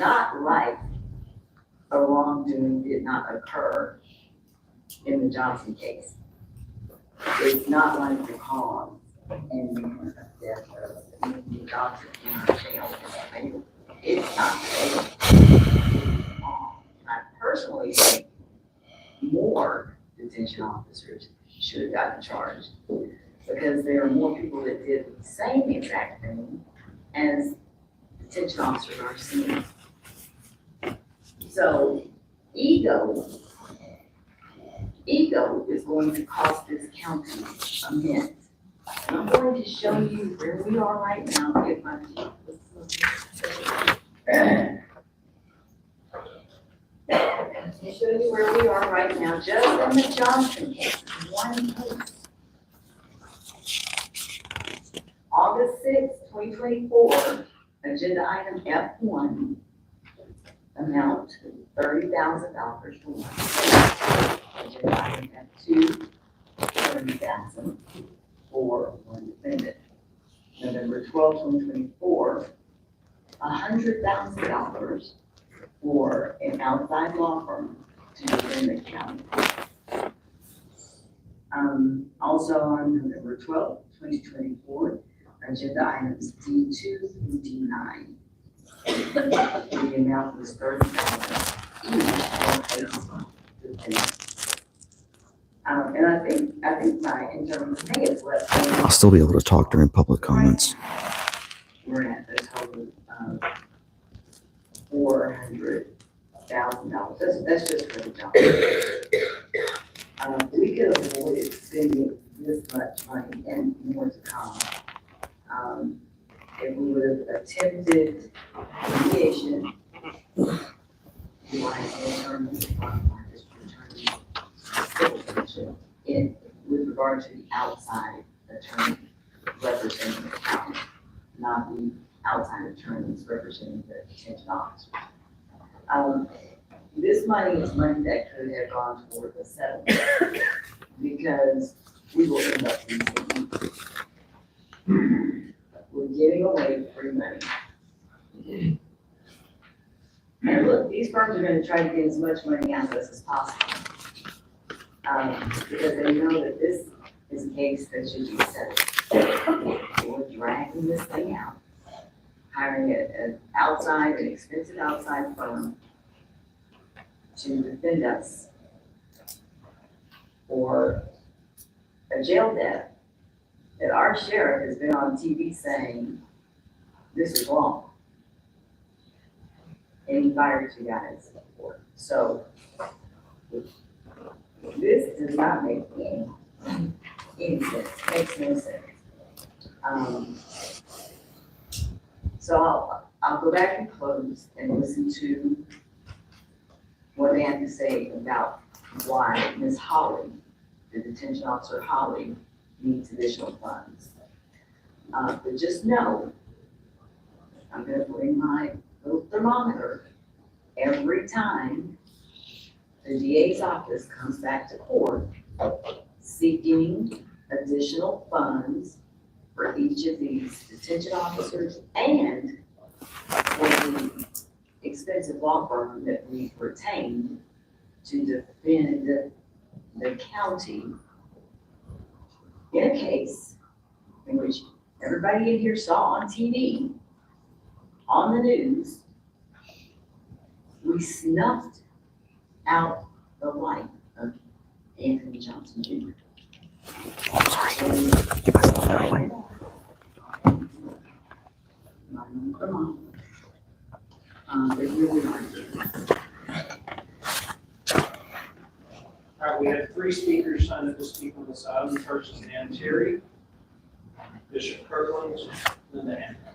not like a wrongdoing did not occur in the Johnson case. It's not like the cause and the death of Anthony Johnson in our jail is fatal. It's not fatal. It's wrong. I personally think more detention officers should have gotten charged because there are more people that did the same exact thing as detention officers are seeing. So ego is going to cost this county a mint. And I'm going to show you where we are right now. Get my I'll show you where we are right now, just in the Johnson case, one case. August 6th, 2024, agenda item F1, amount $30,000 for one case. Agenda item F2, $30,000 for one defendant. November 12th, 2024, $100,000 for an outside law firm to defend the county. Also on November 12th, 2024, agenda items D2 through D9. The amount was $30,000 each for a defendant. And I think my internal may have left. I'll still be able to talk during public comments. We're at a total of $400,000. That's just for the job. We could have avoided spending this much money and more to come if we would have attempted mediation. With regard to the outside attorney representing the county, not the outside attorneys representing the detention officers. This money is money that could have gone toward the settlement because we will end up losing. We're giving away free money. And look, these firms are going to try to get as much money out of us as possible. Because they know that this is a case that should be settled. We're dragging this thing out, hiring an expensive outside firm to defend us for a jail debt that our sheriff has been on TV saying this is wrong. And he fired you guys for it. So this does not make any sense. Makes no sense. So I'll go back and close and listen to what they have to say about why Ms. Holly, the detention officer Holly, needs additional funds. But just know, I'm gonna bring my little thermometer every time the DA's office comes back to court seeking additional funds for each of these detention officers and for the expensive law firm that we've retained to defend the county in a case in which everybody in here saw on TV, on the news, we snuffed out the life of Anthony Johnson Jr. Get myself out of the way. They really are. All right, we have three speakers signed up to speak on this item. The first is Dan Terry, Bishop Kirkland, Linda Hancock.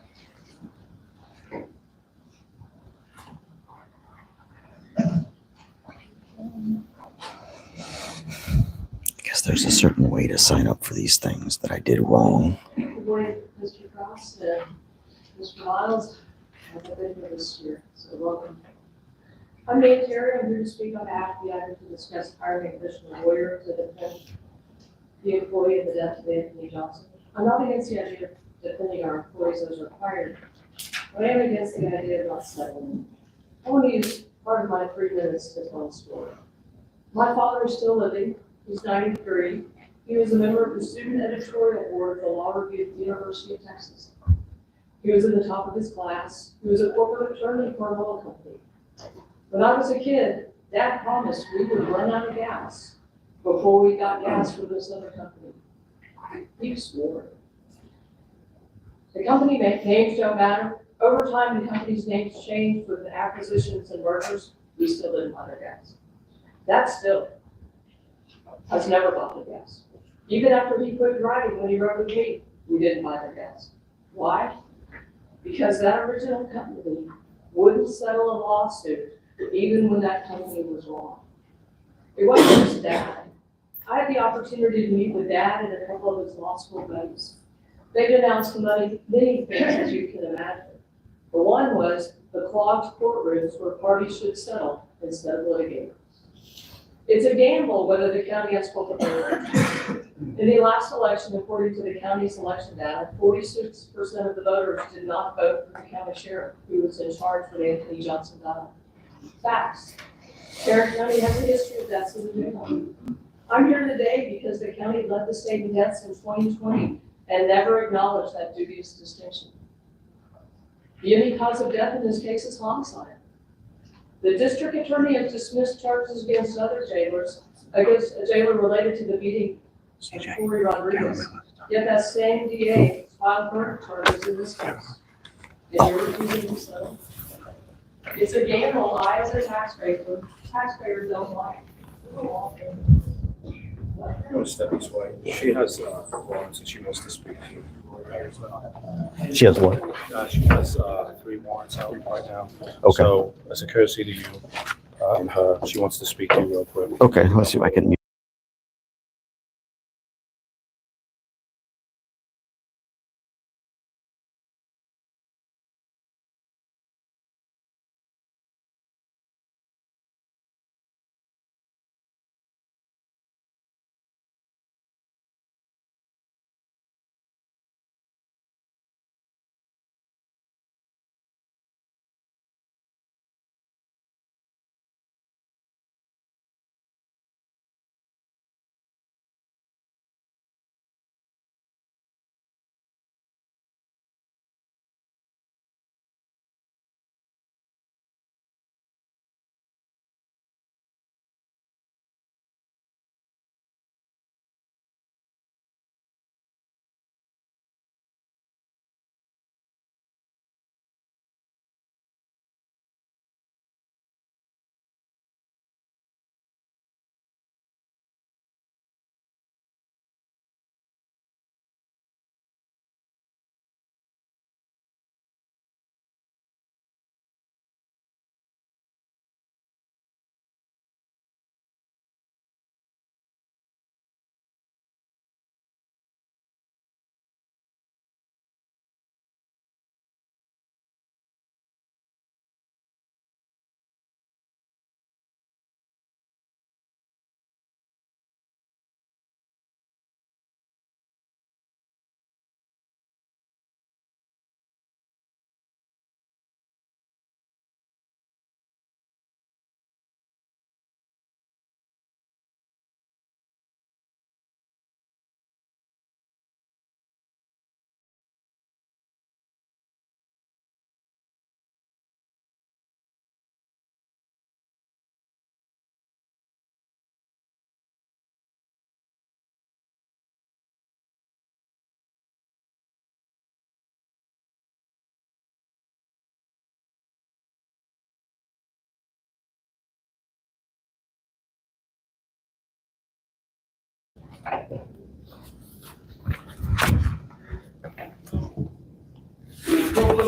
I guess there's a certain way to sign up for these things that I did wrong. Good morning, Mr. Cross and Mr. Miles. I've been here this year, so welcome. I'm Dan Terry. I'm here to speak on behalf of the item to discuss hiring an additional lawyer to defend the employee in the death of Anthony Johnson. I'm not against the idea of defending our employees as required, but I am against the idea of not settling. I want to use part of my 3 minutes to tell a story. My father is still living. He's 93. He was a member of the student editorial board of the Law Review at the University of Texas. He was in the top of his class. He was a corporate attorney for an oil company. When I was a kid, Dad promised we would run out of gas before we got gas for this other company. He swore. The company names don't matter. Over time, the company's names changed with the acquisitions and mergers. We still didn't buy their gas. That still has never bought their gas. Even after he quit driving when he rode with me, we didn't buy their gas. Why? Because that original company wouldn't settle a lawsuit even when that company was wrong. It wasn't just Dad. I had the opportunity to meet with Dad and a couple of his law school buddies. They denounced many things, as you can imagine. The one was the clogged courtrooms where parties should settle instead of litigate. It's a gamble whether the county has culpability. In the last election, according to the county's election data, 46% of the voters did not vote for the county sheriff who was in charge for the Anthony Johnson data. Facts. Tarrant County has a history of deaths in the jail. I'm here today because the county led the state in deaths in 2020 and never acknowledged that dubious distinction. The only cause of death in this case is homicide. The district attorney has dismissed charges against other jailers, against a jailer related to the beating of Corey Rodriguez. Yet that same DA filed murder charges in this case. And you're refusing to settle. It's a gamble I, as a taxpayer don't like. Stephanie's wife. She has warrants and she wants to speak to you. She has what? She has 3 warrants out right now. Okay. So as a courtesy to you and her, she wants to speak to you real quick. Okay, let's see if I can mute.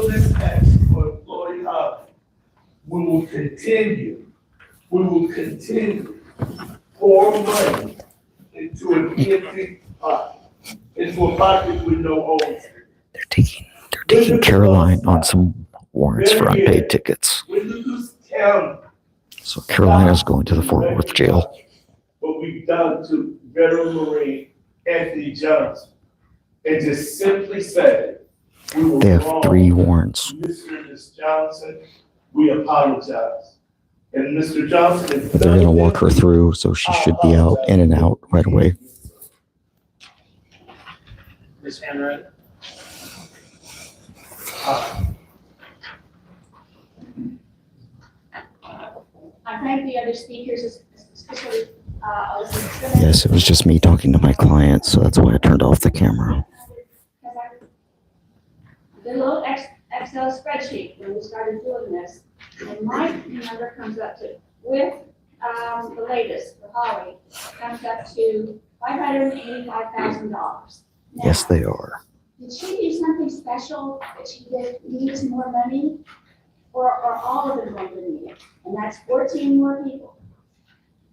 This tax for employee housing. We will continue to pour money into an empty pot, into a pocket with no holes. They're taking Caroline on some warrants for unpaid tickets. Witness County, So Carolina's going to the Fort Worth jail. what we've done to veteran Marine Anthony Johnson, and just simply said, we were They have wrong. 3 warrants. Mr. and Ms. Johnson, We apologize. And Mr. Johnson, if But they're gonna walk her through, so she should be out in and out right away. Ms. Hanratty? I thank the other speakers, especially, Yes, it was just me talking to my client, so that's why I turned off the camera. The little Excel spreadsheet, when we started doing this, and my number comes up to, with, the latest, the Holly, comes up to $585,000. Yes, they are. Did she do something special that she needs more money? Or all of them going to need it? And that's 14 more people.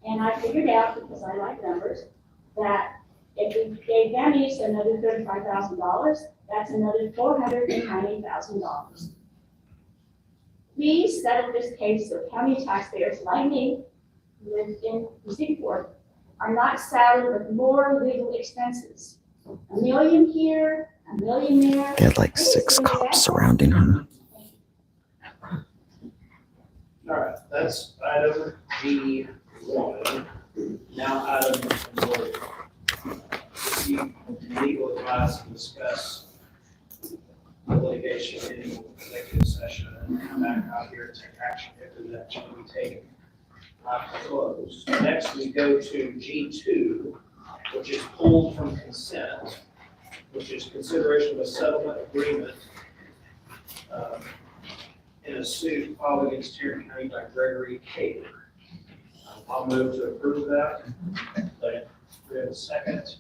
And I figured out, because I like numbers, that if we gave them each another $35,000, that's another $490,000. Please settle this case so county taxpayers like me, who live in Seaport, are not saddled with more legal expenses. $1 million here, $1 million there. They had like 6 cops surrounding her. All right, that's item G1. Now item number 4. Receive legal advice and discuss the litigation in executive session and come back out here and take action if there's action to be taken. Closed. Next, we go to G2, which is pulled from consent, which is consideration of a settlement agreement in a suit filed against Tarrant County by Gregory Cater. I'll move to approve that. But we have a second.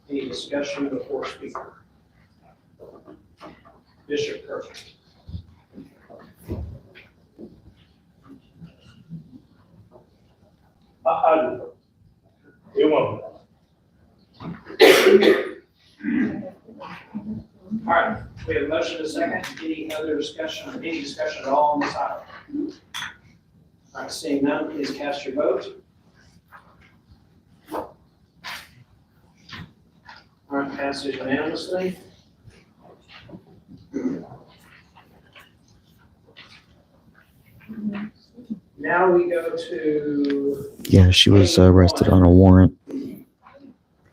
Any discussion before speaker? Bishop Kirk. It won't. All right, we have a motion and a second. Any other discussion, any discussion at all on this item? All right, seeing none, please cast your vote. All right, passes unanimously. Now we go to. Yeah, she was arrested on a warrant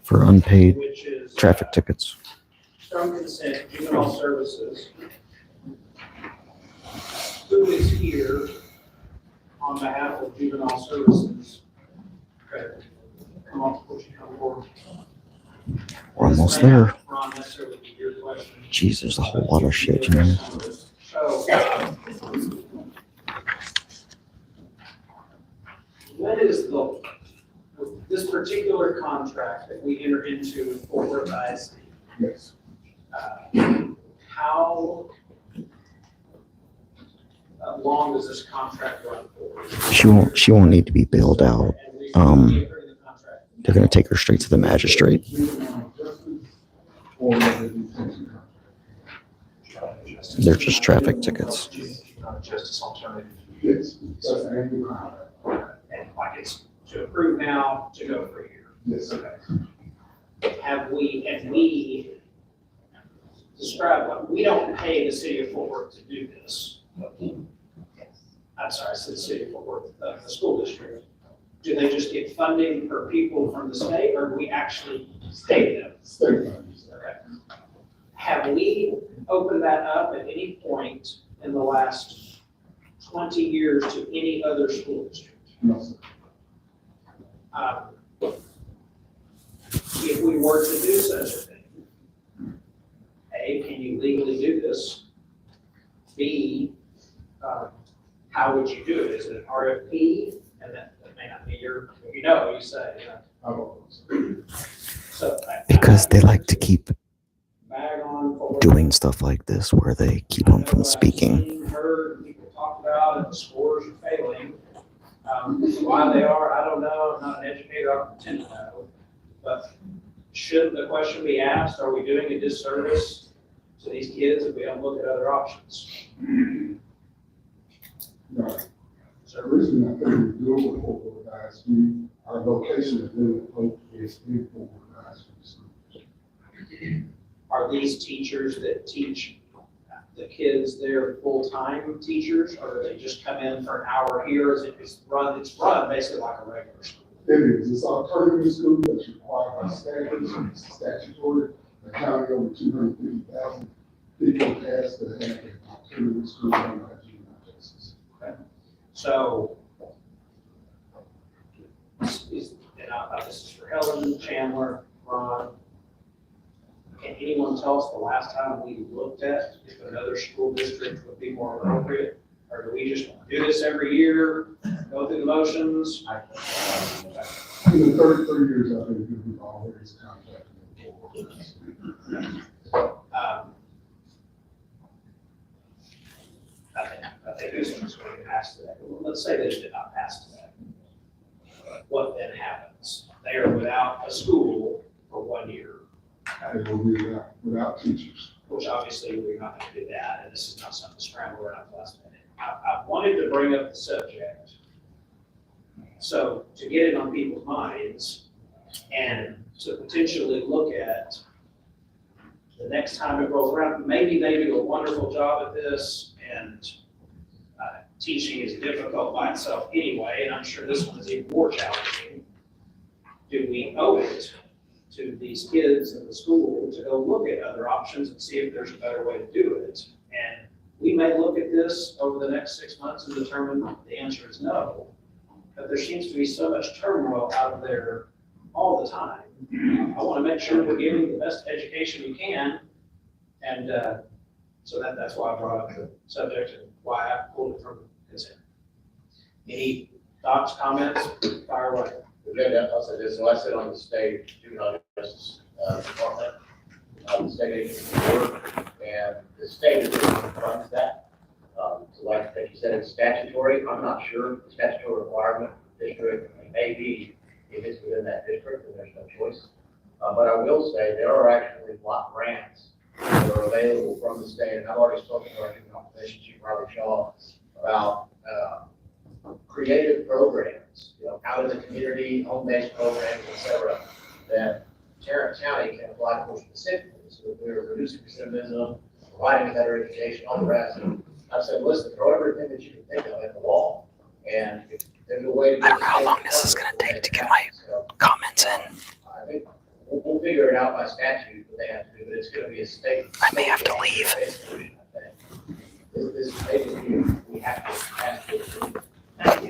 for unpaid Which is. traffic tickets. From consent, juvenile services. Who is here on behalf of juvenile services? Okay. Come on, would you come forward? We're almost there. Not necessarily be your question. Jeez, there's a whole lot of shit in here. So, what is this particular contract that we enter into with Fort Worth ISD? Yes. How long does this contract run for? She won't need to be bailed out. They're gonna take her straight to the magistrate. They're just traffic tickets. Justice alternative. Yes. And like it's to approve now, to go for a year. Yes. Okay. Have we described, what we don't pay the city of Fort Worth to do this. I'm sorry, I said the city of Fort Worth, the school district. Do they just get funding for people from the state, or do we actually pay them? State. Okay. Have we opened that up at any point in the last 20 years to any other school district? No, sir. If we were to do such a thing, A, can you legally do this? B, how would you do it? Is it an RFP? And that may not be your, you say. I don't know. So. Because they like to keep Bag on forward. doing stuff like this where they keep them from speaking. I've seen, heard people talk about, and the scores are failing. Why they are, I don't know. I'm not an educator, I don't pretend to know. But should the question be asked, are we doing a disservice to these kids if we don't look at other options? No. So originally, I think we were doing with Fort Worth ISD. Our location is really close in Fort Worth ISD. Are these teachers that teach the kids there full-time teachers, or do they just come in for an hour here? Is it's run basically like a regular school? It is, it's alternative school that's required by statute, it's statutory, the county over 250,000 people has to have an alternative school on a juvenile justice. So, this is for Helen, Chandler, Ron. Can anyone tell us the last time we looked at if another school district would be more appropriate? Or do we just do this every year, go through the motions? In the 33 years I've been here, we've always contacted them. I think this one's going to pass to that. Let's say they did not pass to that. What then happens? They are without a school for 1 year, They will be without teachers. which obviously we're not going to do that, and this is not something to scramble around the last minute. I wanted to bring up the subject, so to get it on people's minds and to potentially look at the next time it rolls around, maybe they do a wonderful job at this, and teaching is difficult by itself anyway, and I'm sure this one is even more challenging. Do we owe it to these kids in the school to go look at other options and see if there's a better way to do it? And we may look at this over the next 6 months and determine the answer is no. But there seems to be so much turmoil out there all the time. I want to make sure we're giving the best education we can. And so that's why I brought up the subject and why I pulled it from consent. Any thoughts, comments? Fire away. I'll say this, so I sit on the state juvenile justice department, the state agency board, and the state runs that. So like you said, it's statutory. I'm not sure the statutory requirement district may be if it's within that district, and there's no choice. But I will say there are actually block grants that are available from the state, and I've already spoken to our juvenile commission chief, Robert Shaw, about creative programs, out in the community, home-based programs, et cetera, that Tarrant County can apply for specifically. So if we're reducing recidivism, providing better education, all the rest. And I've said, listen, throw everything that you can think of at the wall. And if there's a way to I don't know how long this is going to take to get my comments in. I think we'll figure it out by statute what they have to do, but it's going to be a state. I may have to leave. This basically, we have to. Can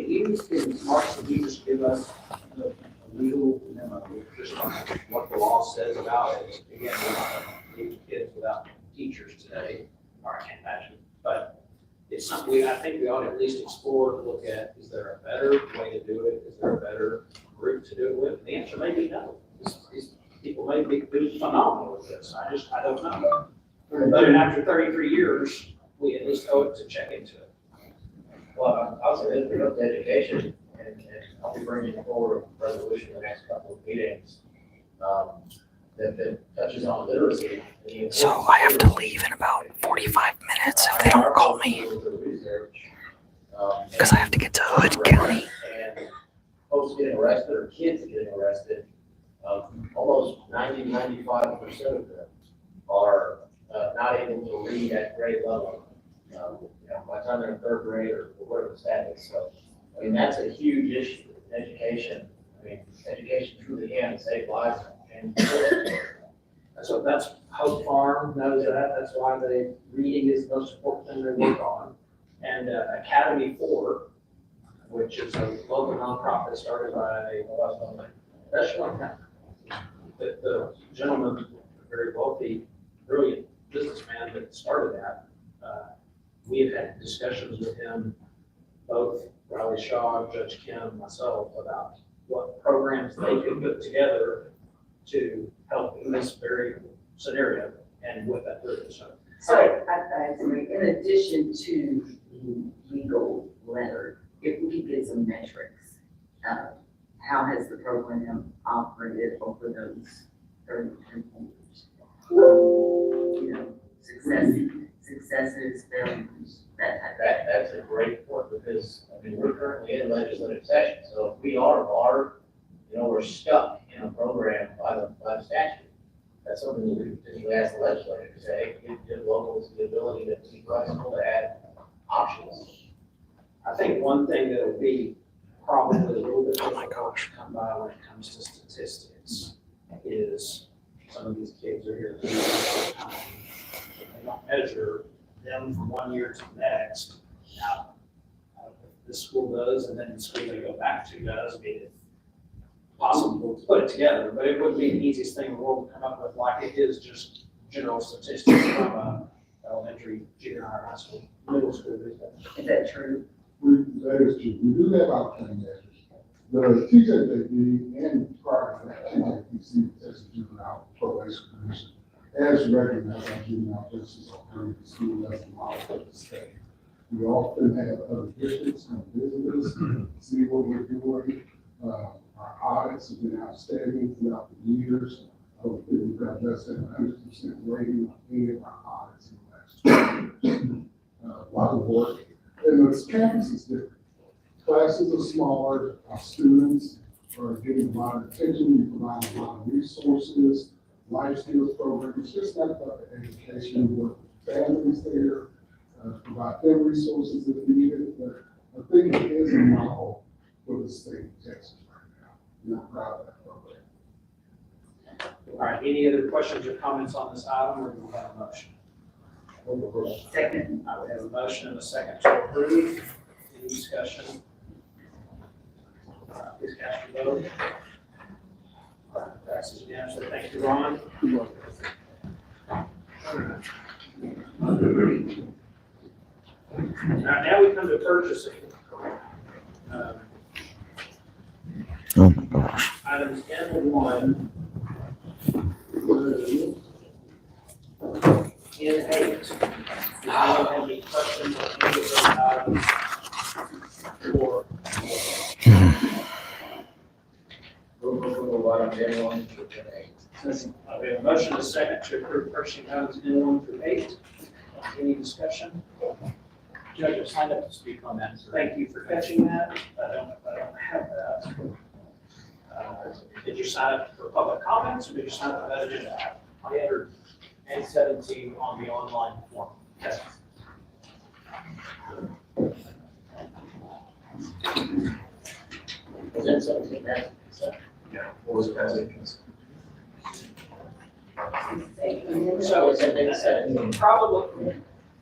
you, Mark, can you just give us the legal memo, just on what the law says about it? Again, we're not going to leave kids without teachers today, or I can't imagine, but it's something I think we ought to at least explore to look at, is there a better way to do it? Is there a better group to do it with? The answer may be no. These people may be doing phenomenal with this. I don't know. But after 33 years, we at least owe it to check into it. Well, I'll say this, we're up to education, and I'll be bringing forward a resolution in the next couple of meetings that touches on literacy. So I have to leave in about 45 minutes if they don't call me, because I have to get to Hood County. And folks getting arrested or kids getting arrested, almost 95% of them are not able to read at grade level. By the time they're in third grade or whatever the stat is. So, I mean, that's a huge issue in education. I mean, education truly can save lives. And So that's Hope Farm knows that. That's why reading is the most important thing they work on. And Academy 4, which is a local nonprofit started by that's one kind. The gentleman, a very wealthy, brilliant businessman that started that. We have had discussions with him, both Riley Shaw, Judge Kim, myself, about what programs they could put together to help in this very scenario and with that group. So I agree, in addition to the legal letter, if we could get some metrics, how has the program operated over those 33 years? Successes, failures, that type of thing. that's a great point because, I mean, we're currently in legislative session. So if we are barred, we're stuck in a program by the statute. That's something you ask the legislature to say, give locals the ability to be flexible to add options. I think one thing that will be probably a little bit difficult to come by when it comes to statistics is some of these kids are here for a long time. They don't measure them from one year to the next. Now, this school does, and then the school they go back to does, I mean, it's possible to put it together, but it wouldn't be the easiest thing in the world to come up with, like it is just general statistics from elementary, junior high, high school, middle school. Is that true? That is true. We do have outcome measures. The TJJD and prior to that, TJPC, Texas Juvenile Probation Commission, has recognized our juvenile justice alternative school level model for the state. We often have other districts and visitors see what we're doing. Our audits have been outstanding throughout the years. We've got less than 100% rating on any of our audits in the last 2 years. A lot of work. And the campus is different. Classes are smaller, our students are getting a lot of attention, we provide a lot of resources, life skills programs, just not about the education, work with families there, provide them resources if needed, but I think it is a model for the state of Texas right now. I'm proud of that program. All right, any other questions or comments on this item, or do we have a motion? Second. I would have a motion and a second to approve. Any discussion? Please cast your vote. Passes unanimously. Thank you, Ron. Now we come to purchasing. Oh my gosh. Items N1 through N8. Does anyone have any questions on any of those items? Or we have a motion and a second to approve purchasing items N1 through 8. Any discussion? Judge, I signed up to speak on that. Thank you for catching that. I don't have that. Did you sign up for public comments, or did you sign up for that agenda? I entered N17 on the online form. Yes. Was that something that? Yeah. What was it, President? So,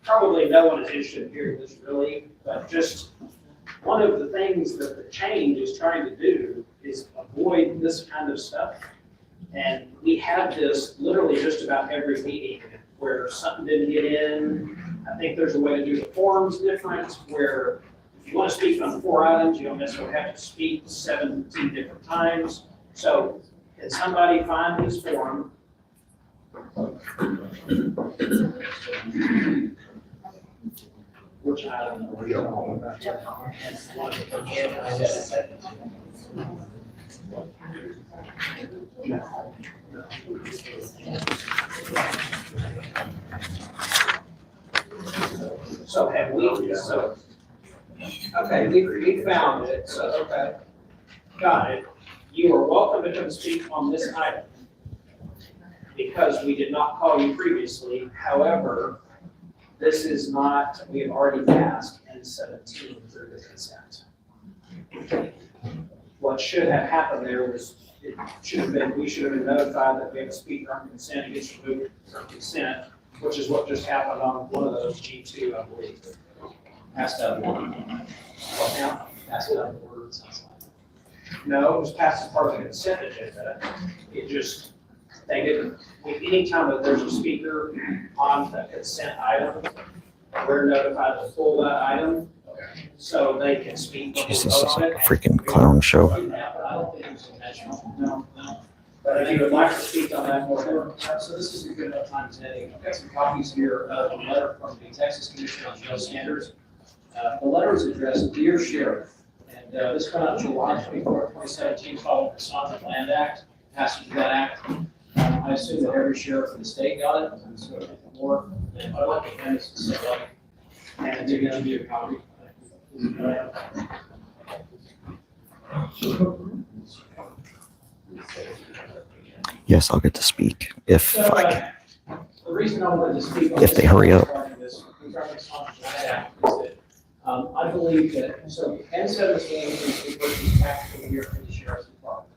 probably no one is interested in hearing this really, but just one of the things that the change is trying to do is avoid this kind of stuff. And we have this literally just about every meeting where something didn't get in. I think there's a way to do the forms different, where if you want to speak on 4 items, you don't necessarily have to speak 17 different times. So can somebody find this form? Which item are we on? So have we, okay, we found it, so, okay. Got it. You are welcome to come speak on this item because we did not call you previously. However, this is not, we have already passed N17 through the consent. What should have happened there was, it should have been, we should have been notified that we have a speaker on consent, it gets removed from consent, which is what just happened on one of those G2, I believe. Passed out of order. What now? Passed out of order, it sounds like. No, it was passed as part of the consent agenda. It just, they didn't, anytime that there's a speaker on the consent item, we're notified to pull that item, so they can speak. when we Jesus, this vote is on like it. a freaking clown show. I don't think it was intentional. No. But if you would like to speak on that more, So this is a good enough time today. I've got some copies here of a letter from the Texas Commission on Jail Standards. The letter is addressed, Dear Sheriff, and this went out July 24, 2017, following the Sonnet Land Act, passage of that act. I assume that every sheriff in the state got it, and so more than I'd like to hand this to somebody, and to give you a copy. Yes, I'll get to speak if So, I can. the reason I wanted to speak on If this. they hurry up. regarding this, regarding this conference I had, is that, I believe that, so N17 is the first tactical year for the sheriff's department.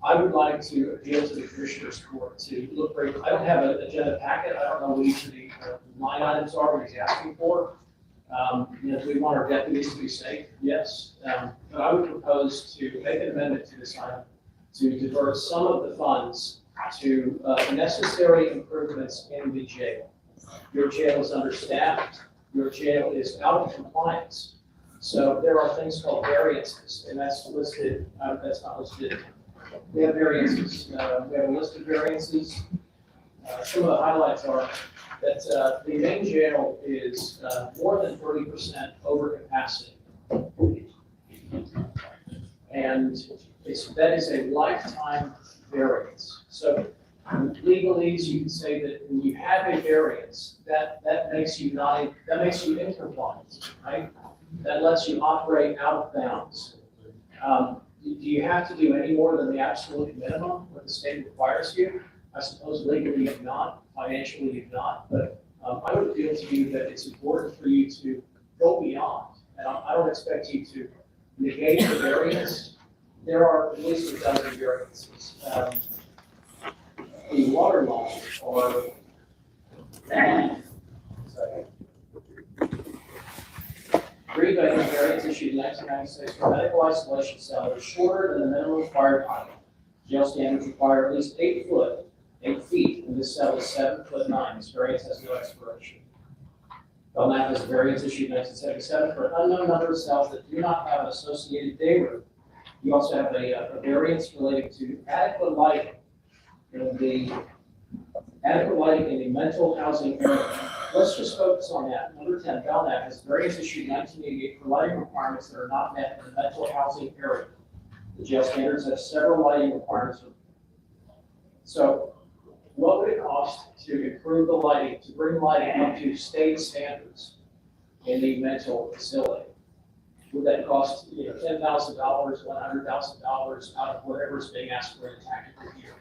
I would like to appeal to the commissioners court to look for, I don't have an agenda packet, I don't know what each of the line items are, what he's asking for. If we want our deputies to be safe, yes. But I would propose to make an amendment to this item to divert some of the funds to necessary improvements in the jail. Your jail is understaffed, your jail is out of compliance. So there are things called variances, and that's listed, that's not listed. We have variances, we have a list of variances. Some of the highlights are that the main jail is more than 30% over capacity. And that is a lifetime variance. So legalese, you can say that when you have a variance, that makes you in compliance, right? That lets you operate out of bounds. Do you have to do any more than the absolute minimum what the state requires you? I suppose legally you've not, financially you've not, but I would appeal to you that it's important for you to go beyond. And I don't expect you to negate the variance. There are at least a dozen variances. The water law or rebate variance issued in 1996 for medical isolation cell is shorter than the minimum required height. Jail standards require at least 8 feet, and this cell is 7'9". This variance has no expiration. Belknap has a variance issued in 1977 for an unknown number of cells that do not have an associated day room. You also have a variance relating to adequate lighting in the mental housing area. Let's just focus on that. Number 10, Belknap has a variance issued in 1988 for lighting requirements that are not met in the mental housing area. The jail standards have several lighting requirements. So what would it cost to improve the lighting, to bring lighting up to state standards in the mental facility? Would that cost, $10,000, $100,000 out of whatever is being asked for in a tactical year?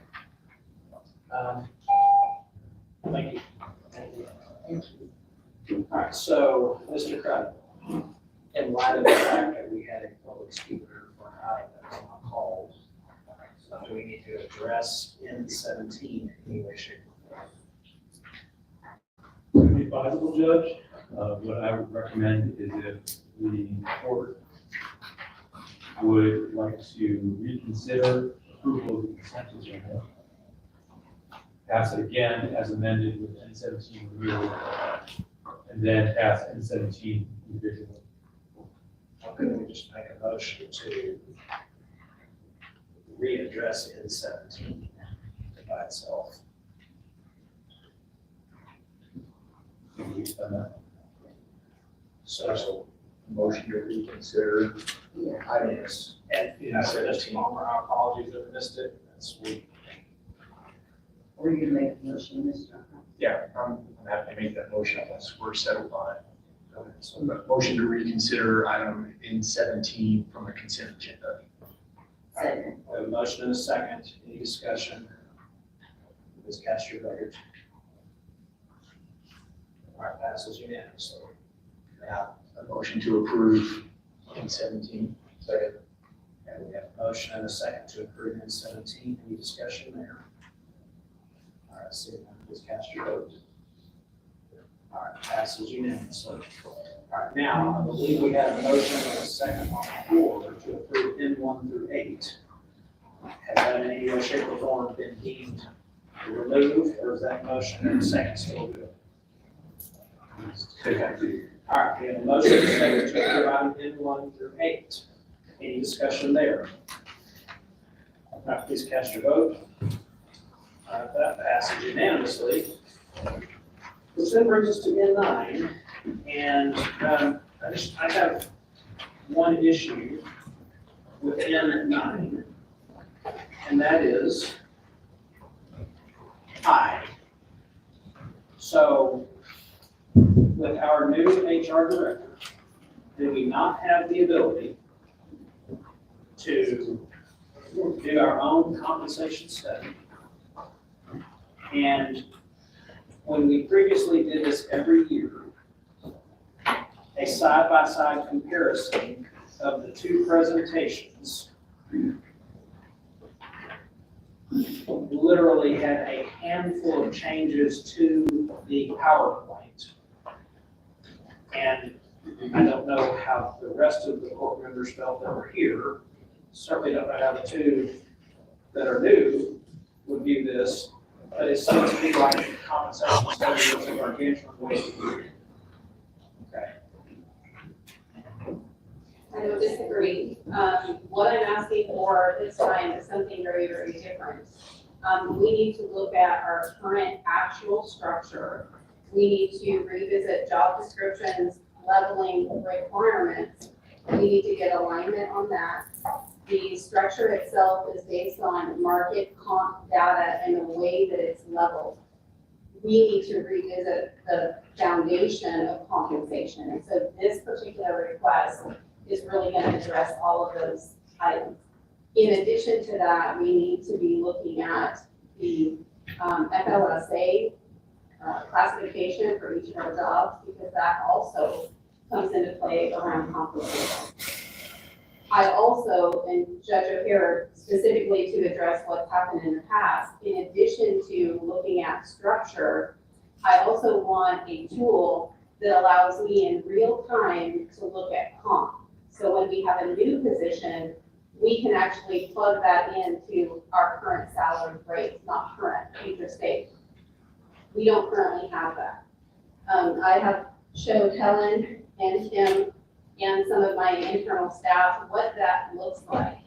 Thank you. Thank you. All right, so, Mr. Crowder. In light of the fact that we had a public speaker for an item that was not called, so do we need to address N17 in any way, shape, or form? To be advisable, Judge, what I would recommend is if the court would like to reconsider approval of the consent agenda, pass it again as amended with N17 removed, and then pass N17 individually. How couldn't we just make a motion to readdress N17 by itself? Can we spend that? So, motion to reconsider items. And, Mr. Palmer, our apologies if I missed it. That's we. Or you can make a motion, Mr. Yeah, I'm happy to make that motion unless we're settled on it. So the motion to reconsider item N17 from the consent agenda. Second. We have a motion and a second. Any discussion? Please cast your vote. All right, passes unanimously. Now, a motion to approve N17. Second. And we have a motion and a second to approve N17. Any discussion there? All right, seeing none, please cast your vote. All right, passes unanimously. All right, now, I believe we have a motion and a second on the floor to approve N1 through 8. Has that in any way, shape, or form been deemed removed, or is that motion and a second still good? All right, we have a motion and a second to approve item N1 through 8. Any discussion there? All right, please cast your vote. All right, that passes unanimously. Which then brings us to N9, and I have one issue with N9, and that is I. So with our new HR director, do we not have the ability to do our own compensation study And when we previously did this every year, a side-by-side comparison of the two presentations literally had a handful of changes to the PowerPoint. And I don't know how the rest of the court members felt that were here. Certainly don't know how the two that are new would view this, but it seems to be like a compensation study is a gargantuan waste of time. Okay. I don't disagree. What I'm asking for this time is something very, very different. We need to look at our current actual structure. We need to revisit job descriptions, leveling requirements. We need to get alignment on that. The structure itself is based on market comp data and the way that it's leveled. We need to revisit the foundation of compensation. And so this particular request is really going to address all of those items. In addition to that, we need to be looking at the FLSA classification for each of our jobs, because that also comes into play around compensation. I also, and Judge O'Hare, specifically to address what's happened in the past, in addition to looking at structure, I also want a tool that allows me in real time to look at comp. So when we have a new position, we can actually plug that into our current salary rates, not current, future state. We don't currently have that. I have showed Helen and Tim and some of my internal staff what that looks like.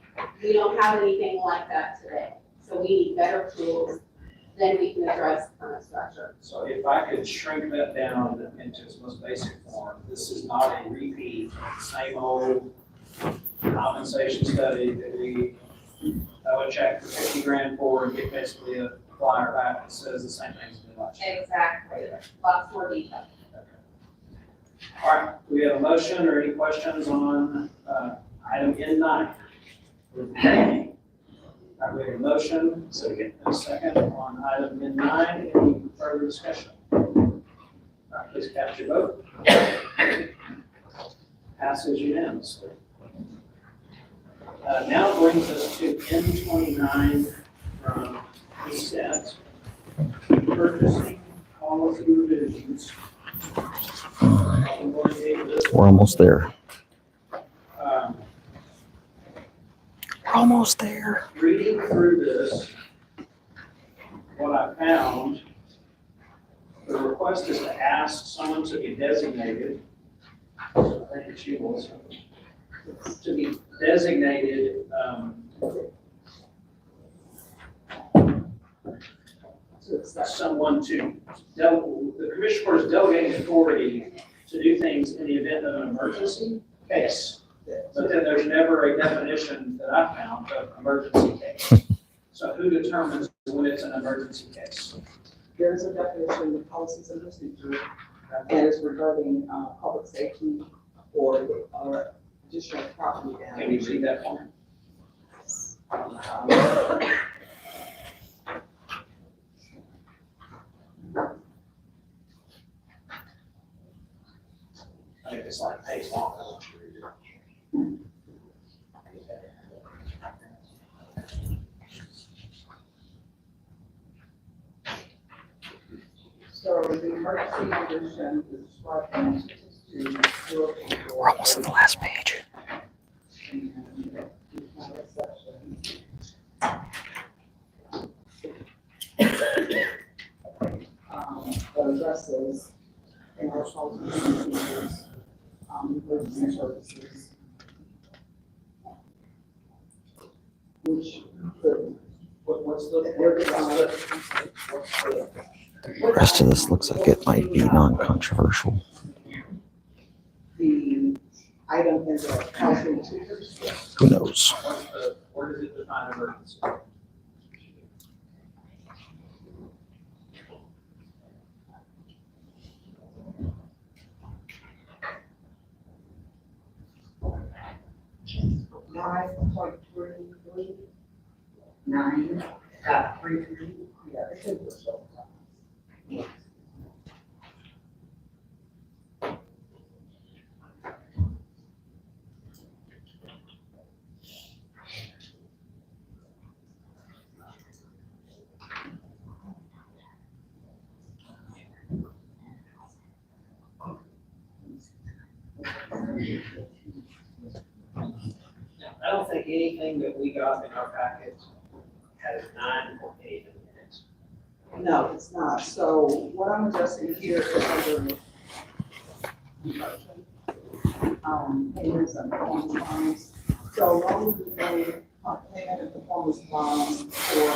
We don't have anything like that today. So we need better tools, then we can address current structure. So if I could shrink that down into its most basic form, this is not a repeat, same old compensation study that we would check for 50 grand for and get basically a flyer back that says the same thing as we did last year. Exactly, lots more detail. All right, do we have a motion or any questions on item N9? All right, we have a motion, so we get a second on item N9. Any further discussion? All right, please cast your vote. Passes unanimously. Now brings us to N29 from ESET, purchasing policy revisions. We're almost there. Um, We're almost there. Reading through this, what I found, the request is to ask someone to be designated, I think it's you, Melissa, to be designated someone to, the commission court is delegating authority to do things in the event of an emergency case. But then there's never a definition that I found of emergency case. So who determines when it's an emergency case? There is a definition of policies and procedures that is regarding public safety or additional property damage. Can you see that form? I think it's like page long. I want you to read it. So the emergency condition is described to. We're almost at the last page. That addresses emotional procedures, emergency services. Which could, what's the, where does The rest of this looks like it might be non-controversial. the item in the policy and procedures? Who knows? Where does it define emergency? Nine point three, 9. three, yeah, it's in the show. I don't think anything that we got in our packet has 9.8 in it. No, it's not. So what I'm addressing here is under payments and performance bonds. So what would be made payment and performance bonds for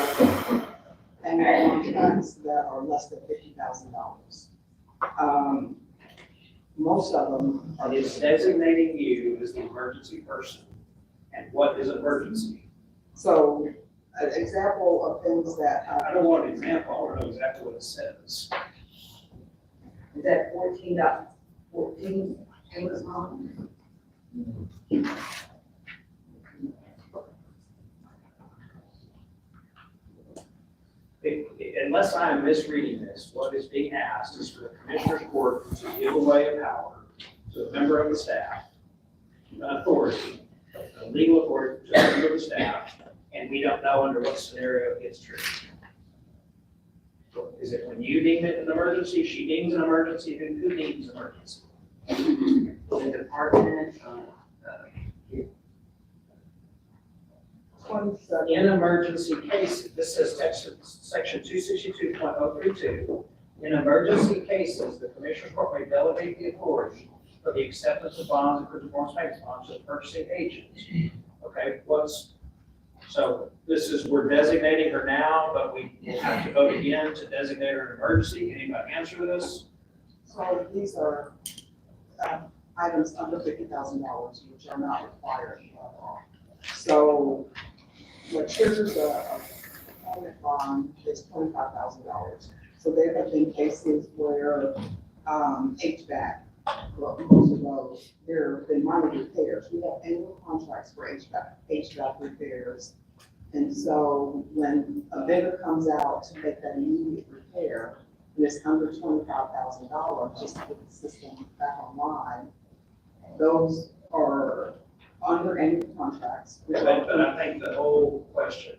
annual contracts that are less than $50,000? Most of them are. It's designating you as the emergency person. And what is emergency? So an example of things that. I don't want an example, I want to know exactly what it says. Is that 14 payments on? Unless I am misreading this, what is being asked is for the Commissioner's Court to give away a power to a member of the staff, an authority, a legal authority to a member of the staff, and we don't know under what scenario it gets triggered. Is it when you deem it an emergency, she deems an emergency, then who deems emergency? The department, In emergency cases, this says section 262.032. In emergency cases, the Commissioner Court may delegate the authority for the acceptance of bonds and performance payments bonds to the purchasing agent. Okay, so this is, we're designating her now, but we will have to vote again to designate her an emergency. Can anybody answer this? So these are items under $50,000, which are not required by law. So what triggers a payment bond is $25,000. So there have been cases where HVAC, well, most of those, there have been minor repairs. We have annual contracts for HVAC repairs. And so when a vendor comes out to make that immediate repair, and it's under $25,000 just to put the system back online, those are under annual contracts. But I think the whole question,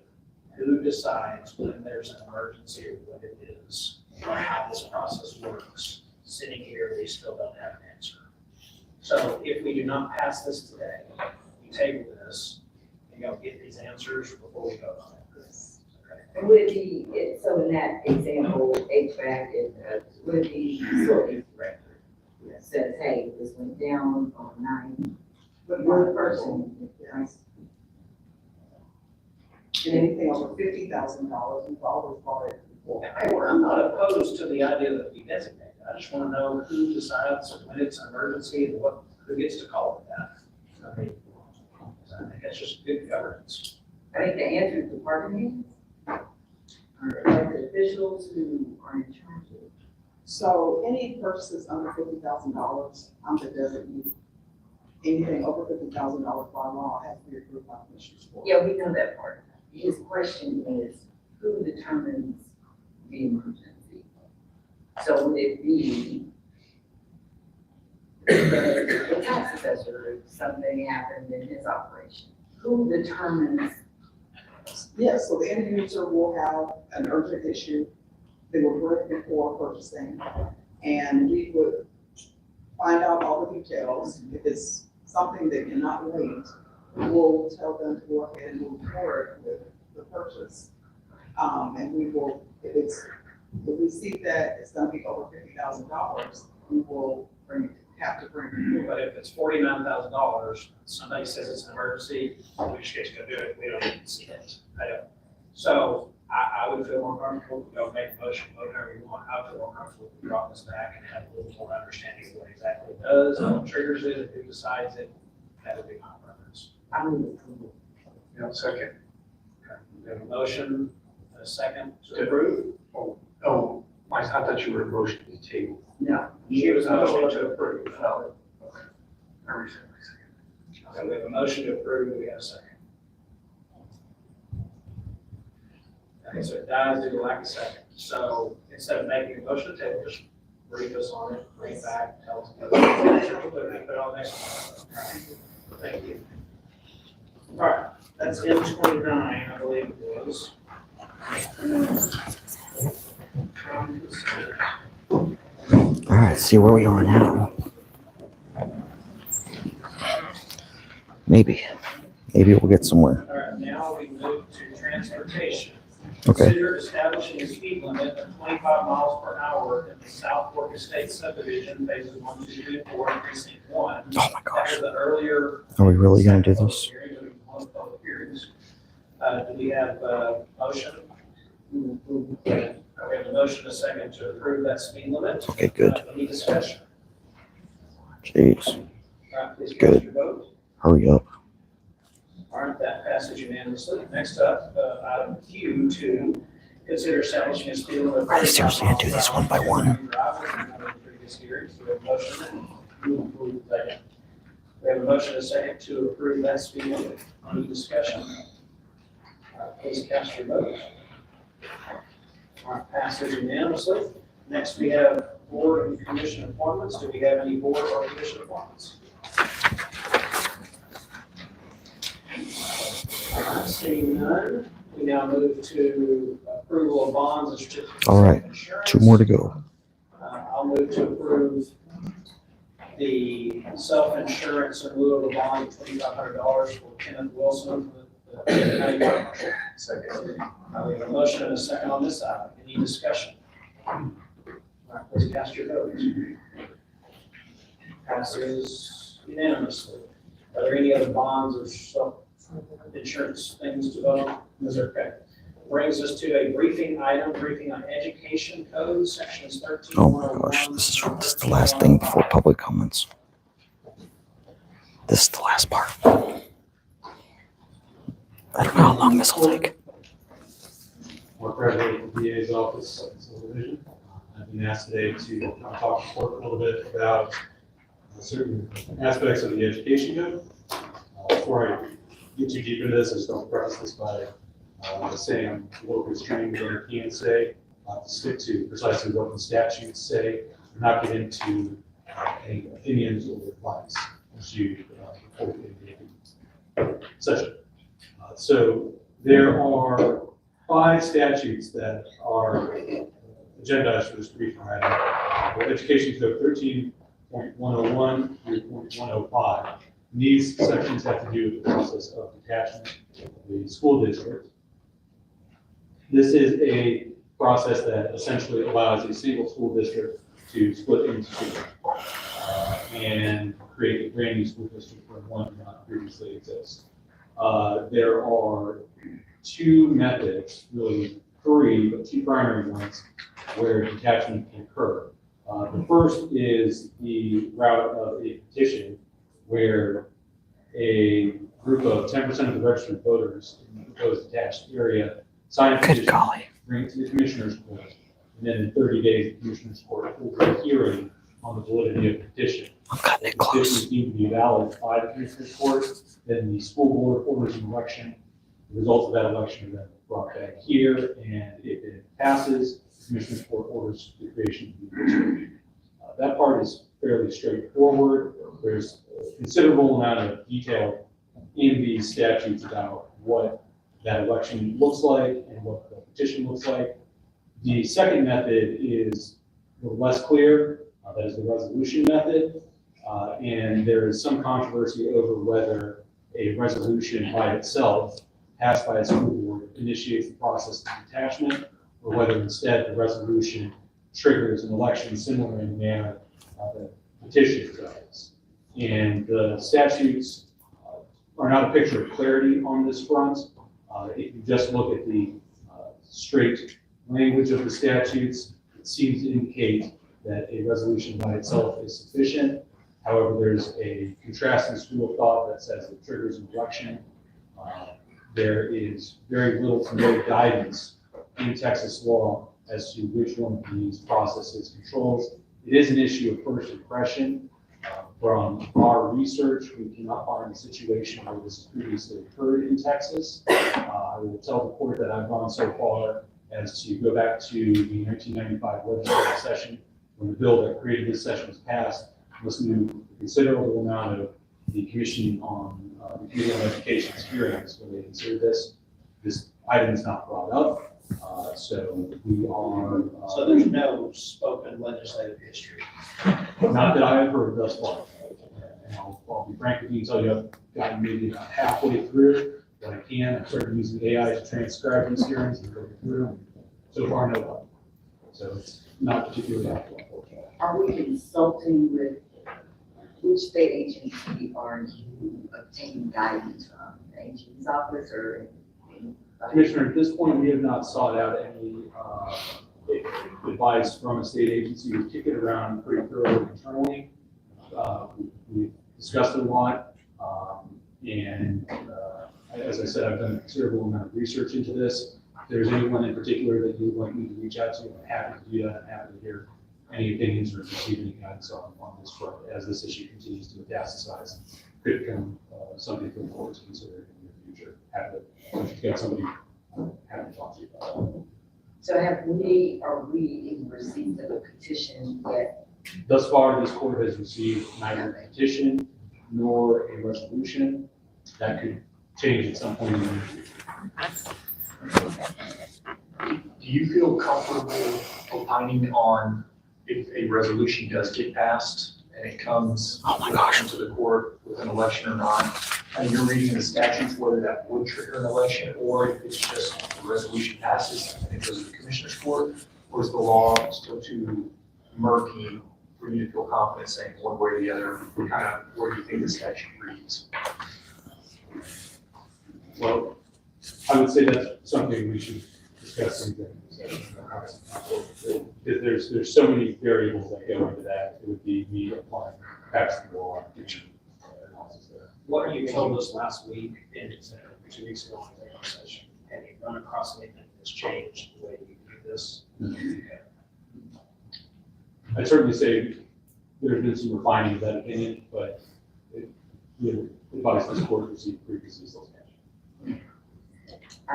who decides when there's an emergency or what it is, or how this process works, sitting here, we still don't have an answer. So if we do not pass this today, we table this, and go get these answers before we vote on it. Okay. and would it be, so in that example, HVAC, would it be facilities director that says, hey, this went down on 9, but you're the person. Yes. And anything over $50,000, we've always bought it before. I'm not opposed to the idea that we designate. I just want to know who decides when it's an emergency and who gets to call it that. I mean, I think that's just good governance. I think the answer is department heads, or elected officials who are in charge of it. So any purchases under $50,000, I'm the designee. Anything over $50,000 by law has to be approved by the Commissioner's Court. Yeah, we know that part. His question is, who determines the emergency? So would it be the tax assessor, if something happened in his operation? Who determines? Yes, so the end user will have an urgent issue. They will bring it before purchasing, and we would find out all the details. If it's something that cannot wait, we'll tell them to go ahead and move forward with the purchase. And we will, if we see that it's gonna be over $50,000, we will have to bring it. But if it's $49,000, somebody says it's an emergency, we just get to go do it, we don't even see it. I don't. So I would feel more comfortable, make a motion, vote however you want. I would feel more comfortable if we drop this back and have a little more understanding of what exactly it does, what triggers it, and who decides it. That would be my preference. I move approval. Yeah, second. We have a motion, a second to approve. Oh, I thought you were motion to table. No. She was motion to approve. Oh, okay. I rescind my second. Okay, we have a motion to approve, we have a second. Okay, so it dies due to lack of second. So instead of making a motion to table, just brief us on it, bring it back, tell us. Put it on next one. Thank you. All right, that's M29, I believe it was. All right, see where we are now. Maybe we'll get somewhere. All right, now we move to transportation. Okay. Consider establishing a speed limit of 25 miles per hour in the South Fork Estate subdivision, phases 1, 2, 3, 4, precinct 1. Oh my gosh. After the earlier. Are we really gonna do this? Hearing, moving to one public hearings. Do we have a motion? We have a motion, a second to approve that speed limit. Okay, good. Any discussion? Jeez, All right, please Good. cast your vote. hurry up. All right, that passes unanimously. Next up, item Q2, consider establishing a speed limit. Are they seriously gonna do this one by one? Previous hearings, we have a motion. We have a motion, a second to approve that speed limit. Any discussion? Please cast your vote. All right, passes unanimously. Next, we have board and commission appointments. Do we have any board or commission appointments? All right, seeing none, we now move to approval of bonds and certificates All right, of insurance. 2 more to go. I'll move to approve the self-insurance in lieu of a bond of $2,500 for Kenneth Wilson. Second. We have a motion and a second on this item. Any discussion? All right, please cast your votes. Passes unanimously. Are there any other bonds or self-insurance things to vote on? Is there okay? Brings us to a briefing item, briefing on education code, sections 13. Oh my gosh, this is the last thing before public comments. This is the last part. I don't know how long this will take. Mark Bradley at the DA's office, Civil Division. I've been asked today to talk to court a little bit about certain aspects of the education code. Before I get too deep into this, I just want to preface this by saying I'm a little constrained what I can say, to stick to precisely what the statutes say, and not get into any opinions or advice as you hold in the session. So there are 5 statutes that are agendized for this briefing item. Education Code 13.101 through 0.105. These sections have to do with the process of detachment of the school district. This is a process that essentially allows a single school district to split into 2 and create a brand new school district where one did not previously exist. There are 2 methods, really 3, but 2 primary ones where detachment can occur. The first is the route of a petition where a group of 10% of the registered voters in the proposed detached area sign a petition, bring it to the commissioner's court, and then in 30 days, the commissioner's court holds a hearing on the validity of the petition. If the petition is deemed to be valid by the commissioner's court, then the school board orders an election. The results of that election are then brought back here, and if it passes, the commissioner's court orders the creation of the district. That part is fairly straightforward. There's a considerable amount of detail in these statutes about what that election looks like and what the petition looks like. The second method is a little less clear. That is the resolution method. And there is some controversy over whether a resolution by itself, passed by a school board, initiates the process of detachment, or whether instead the resolution triggers an election similar in the manner that petition does. And the statutes are not a picture of clarity on this front. If you just look at the straight language of the statutes, it seems to indicate that a resolution by itself is sufficient. However, there's a contrasting school of thought that says it triggers an election. There is very little to no guidance in Texas law as to which one of these processes controls. It is an issue of first impression. From our research, we cannot find a situation where this has previously occurred in Texas. I will tell the court that I've gone so far as to go back to the 1995 legislative session when the bill that created this session was passed, listened to a considerable amount of the Commission on Education's hearings when they considered this. This item is not brought up. So we are. So there's no spoken legislative history. Not that I have heard thus far. And I'll be frank with you and tell you, I've gotten maybe about halfway through what I can. I've started using AI to transcribe these hearings and go through them. So far, no luck. So it's not particularly helpful, unfortunately. Are we consulting with, which state agency are you obtaining guidance from? The AG's office or? Commissioner, at this point, we have not sought out any advice from a state agency. We've kicked it around pretty thoroughly internally. We've discussed it a lot. As I said, I've done a considerable amount of research into this. If there's anyone in particular that you would like me to reach out to, I'm happy to do that. I'm happy to hear any opinions or receive any guidance on this front as this issue continues to metastasize. Could become something for the court to consider in the future. Happy to get somebody happy to talk to you about that. So are we in receipt of a petition yet? Thus far, this court has received neither a petition nor a resolution. That could change at some point in the future. Do you feel comfortable opining on if a resolution does get passed and it comes to the court with an election or not? And you're reading the statutes, whether that would trigger an election, or if it's just the resolution passes and it goes to the commissioner's court, or is the law still too murky for you to feel confident saying one way or the other, kind of where do you think the statute reads? Well, I would say that's something we should discuss in executive session. Because there's so many variables that go into that. It would be me applying facts to the law and analysis there. What you told us last week and 2 weeks ago in the executive session, have you run across anything that's changed the way you do this? I'd certainly say there's been some refining of that opinion, but the advice this court received previously still stands. I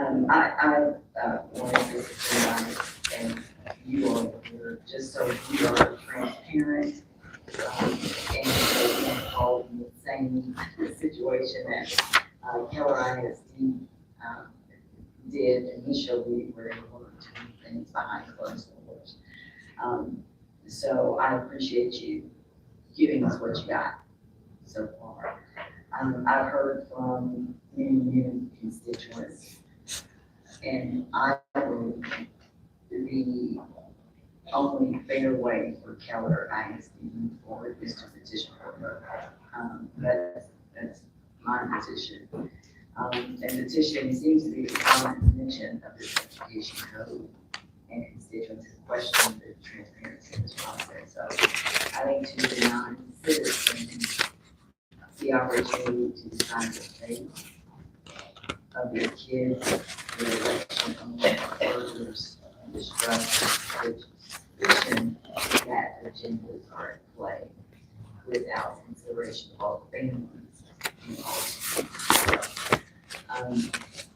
wanted to say, and you all, just so you are transparent, and so we don't fall in the same situation that Keller ISD did initially, where they were doing things behind closed doors. So I appreciate you giving us what you got so far. I've heard from many constituents, and I believe the only fair way for Keller ISD to move forward is to petition for vote. That's my position. And petition seems to be the common mention of this education code, and constituents have questioned the transparency of this process. So I think to the non-citizens, the opportunity to decide the fate of their kids, their election, furthers distrust, suspicion that agendas are at play without consideration of all families involved.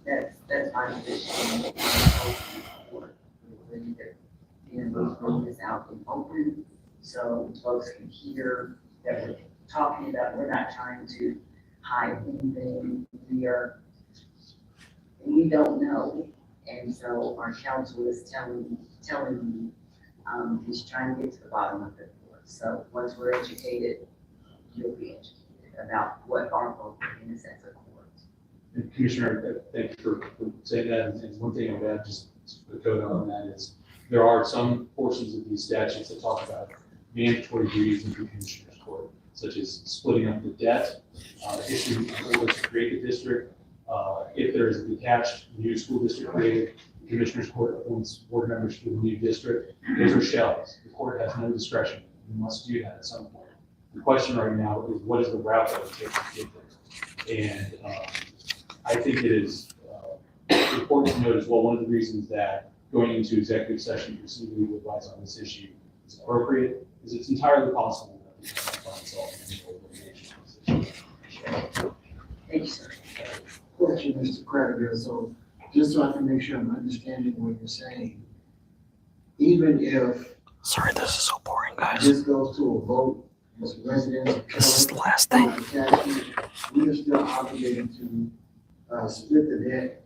That's my position. And I hope the court will agree that the room is out and open so folks can hear that we're talking about. We're not trying to hide anything. We don't know. And so our counsel is telling me he's trying to get to the bottom of it for us. So once we're educated, you'll be educated about what our vote in the sense of court. And Commissioner, thank you for saying that. And one thing I would add, just to code on that, is there are some portions of these statutes that talk about mandatory duties in the commissioner's court, such as splitting up the debt, issuing orders to create the district. If there is a detached new school district created, the commissioner's court appoints board members to the new district. Those are shells. The court has no discretion. You must do that at some point. The question right now is, what is the route that we take to get there? And I think it is important to note as well, one of the reasons that going into executive session to receive legal advice on this issue is appropriate is it's entirely possible that we can find solving litigation on this issue. Thank you, sir. Question, Mr. Creditor, so just so I can make sure I'm understanding what you're saying, even if Sorry, this is so boring, guys. this goes to a vote, as residents of This is the Keller, last thing. we are still obligated to split the debt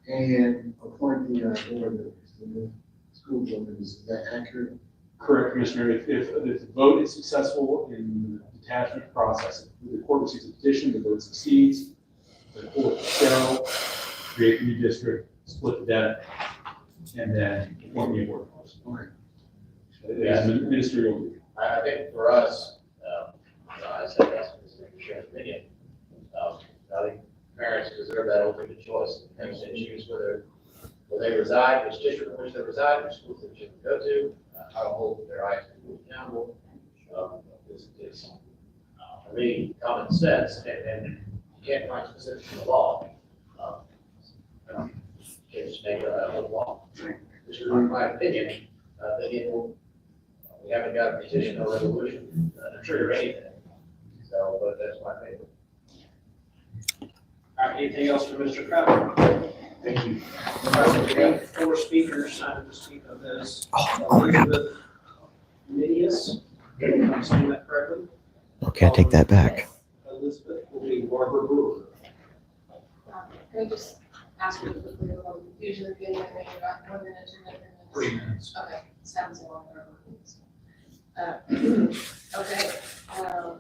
and appoint the board members, the school board members. Is that accurate? Correct, Commissioner. If the vote is successful in the detachment process, if the court receives a petition, the vote succeeds, the court shall create a new district, split the debt, and then appoint new board members. Okay. It is a ministerial review. I think for us, I said that's Mr. Chair's opinion. I think parents deserve that ultimate choice. Parents can choose where they reside, which district in which they reside, which schools they should go to, how to hold their eyes accountable. It's for me, common sense, and you can't find specifics in the law. You can't just make a whole law. Which is my opinion. Again, we haven't got a petition or resolution to trigger anything. So, but that's my opinion. All right, anything else for Mr. Crowder? Thank you. We have 4 speakers signed to speak on this. Oh, crap. Elizabeth Minius, am I saying that correctly? Okay, I take that back. Elizabeth will be Barbara Brewer. Can I just ask you quickly, usually getting your name about 1 minute, 2 minutes? 3 minutes. Okay, sounds long. Okay,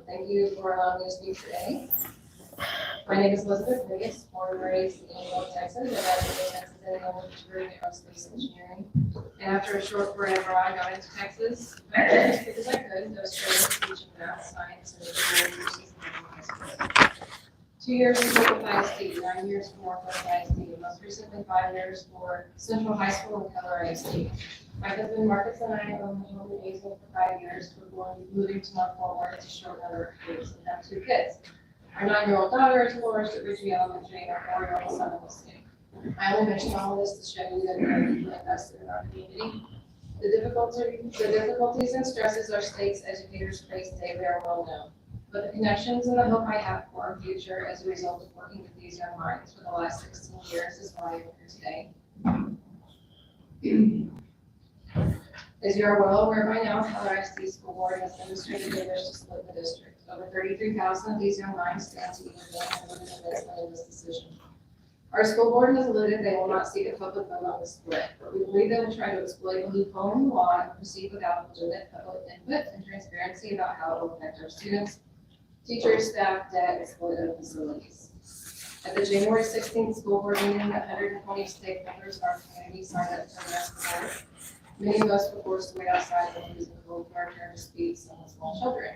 thank you for allowing me to speak today. My name is Elizabeth Minius, born and raised in North Texas. I graduated in Texas and I went to degree in aerospace engineering. And after a short forever, I got into Texas as quick as I could. I was trained to teach in math, science, and engineering courses. 2 years in Norfolk ISD, 9 years for Norfolk ISD, and most recently 5 years for Central High School and Keller ISD. My husband Marcus and I owned a home in Azle for 5 years before moving to North Fort Worth to shorten our careers and have 2 kids. Our 9-year-old daughter is flourished at Ridgeview Elementary, and our 4-year-old son in the state. I only mention all of this to show you that we are deeply invested in our community. The difficulties and stresses our state's educators face daily are well known. But the connections and the hope I have for our future as a result of working with these young minds for the last 16 years is why I'm here today. As you are well aware by now, Keller ISD School Board has demonstrated their wish to split the district. Over 33,000 of these young minds stand to either gain or lose in this decision. Our school board has alluded they will not seek a public vote on the split, but we believe they will try to exploit a loophole in the law and proceed without legitimate public input and transparency about how it will affect our students, teachers, staff, debt, exploited facilities. At the January 16th school board meeting, 120 stakeholders in our community signed up to address the board. Many of us were forced to wait outside when using the cold for our turn to speak, some with small children.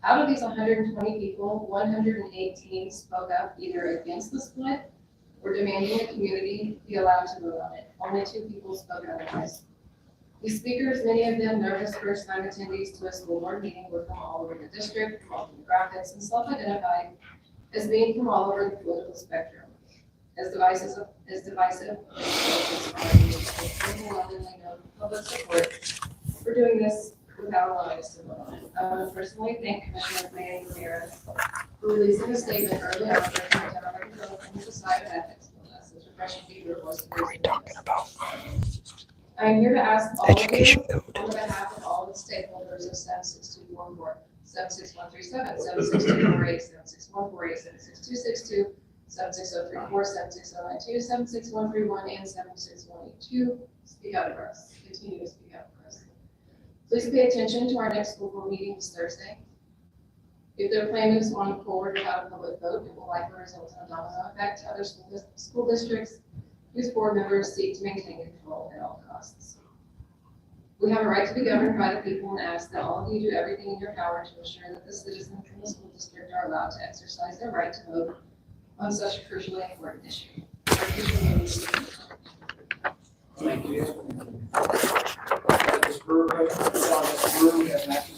Out of these 120 people, 118 spoke up either against the split or demanding the community be allowed to vote on it. Only 2 people spoke otherwise. These speakers, many of them nervous first-time attendees to a school board meeting, were from all over the district, from all demographics, and self-identified as being from all over the political spectrum. As divisive as overwhelmingly no public support for doing this without allowing us to vote on it. I want to personally thank Commissioner Manny Ramirez for releasing a statement early on that the vote on the side of ethics from us. This refreshing feature was talking about. I am here to ask all Education of you, code. on behalf of all the stakeholders of 76214, 76137, 76248, 76148, 76262, 76034, 76092, 76131, and 76182. Speak out for us. Continue to speak out for us. Please pay attention to our next school board meeting this Thursday. If their plan moves on forward without a public vote, it will likely result in a domino effect to other school districts whose board members seek to maintain control at all costs. We have a right to be governed by the people and ask that all of you do everything in your power to ensure that the citizens in the school district are allowed to exercise their right to vote on such a crucially important issue. Thank you. Ms. Brewer, Ms. Brewer, we have Matthew.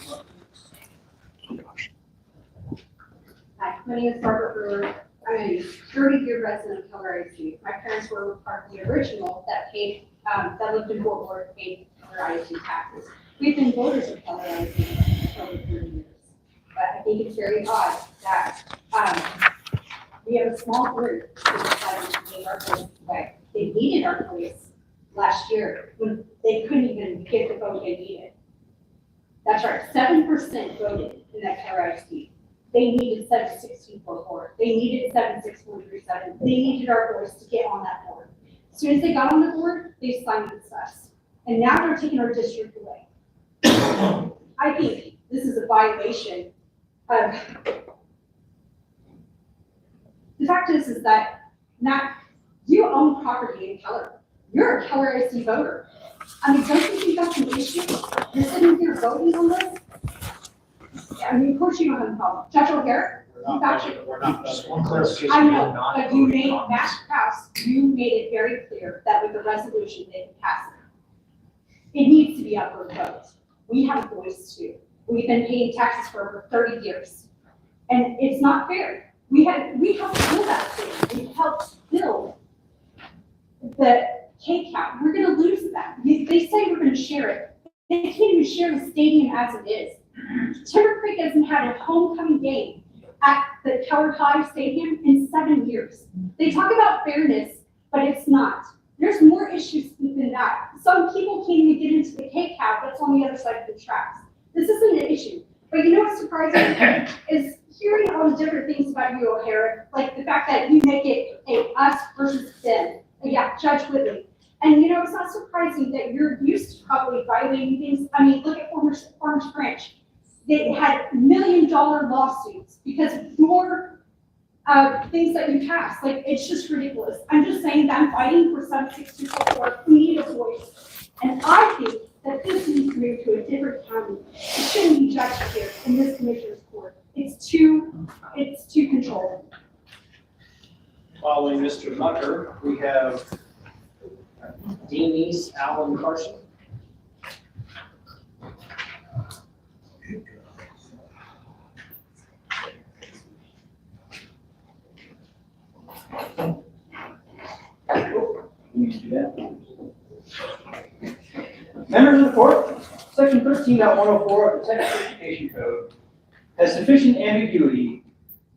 Hi, my name is Barbara Brewer. I'm a 30-year resident of Keller ISD. My parents were part of the original that paid, that lived in Fort Worth, paid their ISD taxes. We've been voters of Keller ISD for over 30 years. But I think it's very odd that we have a small group that decided to take our voice away. They needed our voice last year when they couldn't even get the vote they needed. That's right, 7% voted in that Keller ISD. They needed 76244. They needed 76137. They needed our voice to get on that board. As soon as they got on the board, they signed with us. And now they're taking our district away. I think this is a violation of, the fact is that Matt, you own property in Keller. You're a Keller IC voter. I mean, don't you think that's an issue? You're sitting here voting on this? Yeah, I mean, of course you don't have a problem. Judge O'Hara, We're not. Just one clarification. I we're know, not but you voting made, on Matt this. House, you made it very clear that with the resolution they can pass it. It needs to be up for vote. We have a voice too. We've been paying taxes for over 30 years. And it's not fair. We helped build that thing. We helped build the K count. We're gonna lose that. They say we're gonna share it. They can't even share the stadium as it is. Timber Creek hasn't had a homecoming game at the Keller High Stadium in 7 years. They talk about fairness, but it's not. There's more issues than that. Some people can't even get into the K count that's on the other side of the tracks. This isn't an issue. But you know what's surprising is hearing all the different things about you, O'Hara, like the fact that you make it a us versus them. Yeah, Judge Whitley. And you know, it's not surprising that you're used to probably violating things. I mean, look at Farmers Branch. They had $1 million lawsuits because of your things that you passed. Like, it's just ridiculous. I'm just saying that I'm fighting for some 6244 who need a voice. And I think that this needs to move to a different county. It shouldn't be judged here in this commissioner's court. It's too controlling. Following Mr. Mucker, we have Denise Allen Carson. We need to do that. Members of the court, section 13.104 of the Texas Education Code has sufficient ambiguity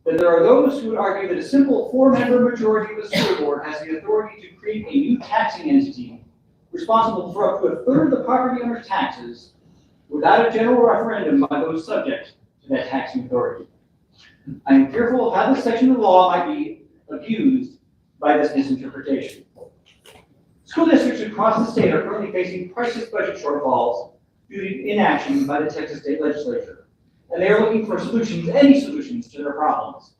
that there are those who would argue that a simple 4-member majority of the school board has the authority to create a new taxing entity responsible for up to a third of the property owner's taxes without a general referendum by those subject to that taxing authority. I am fearful of how this section of the law might be abused by this misinterpretation. School districts across the state are currently facing priceless budget shortfalls due to inaction by the Texas state legislature, and they are looking for solutions, any solutions to their problems.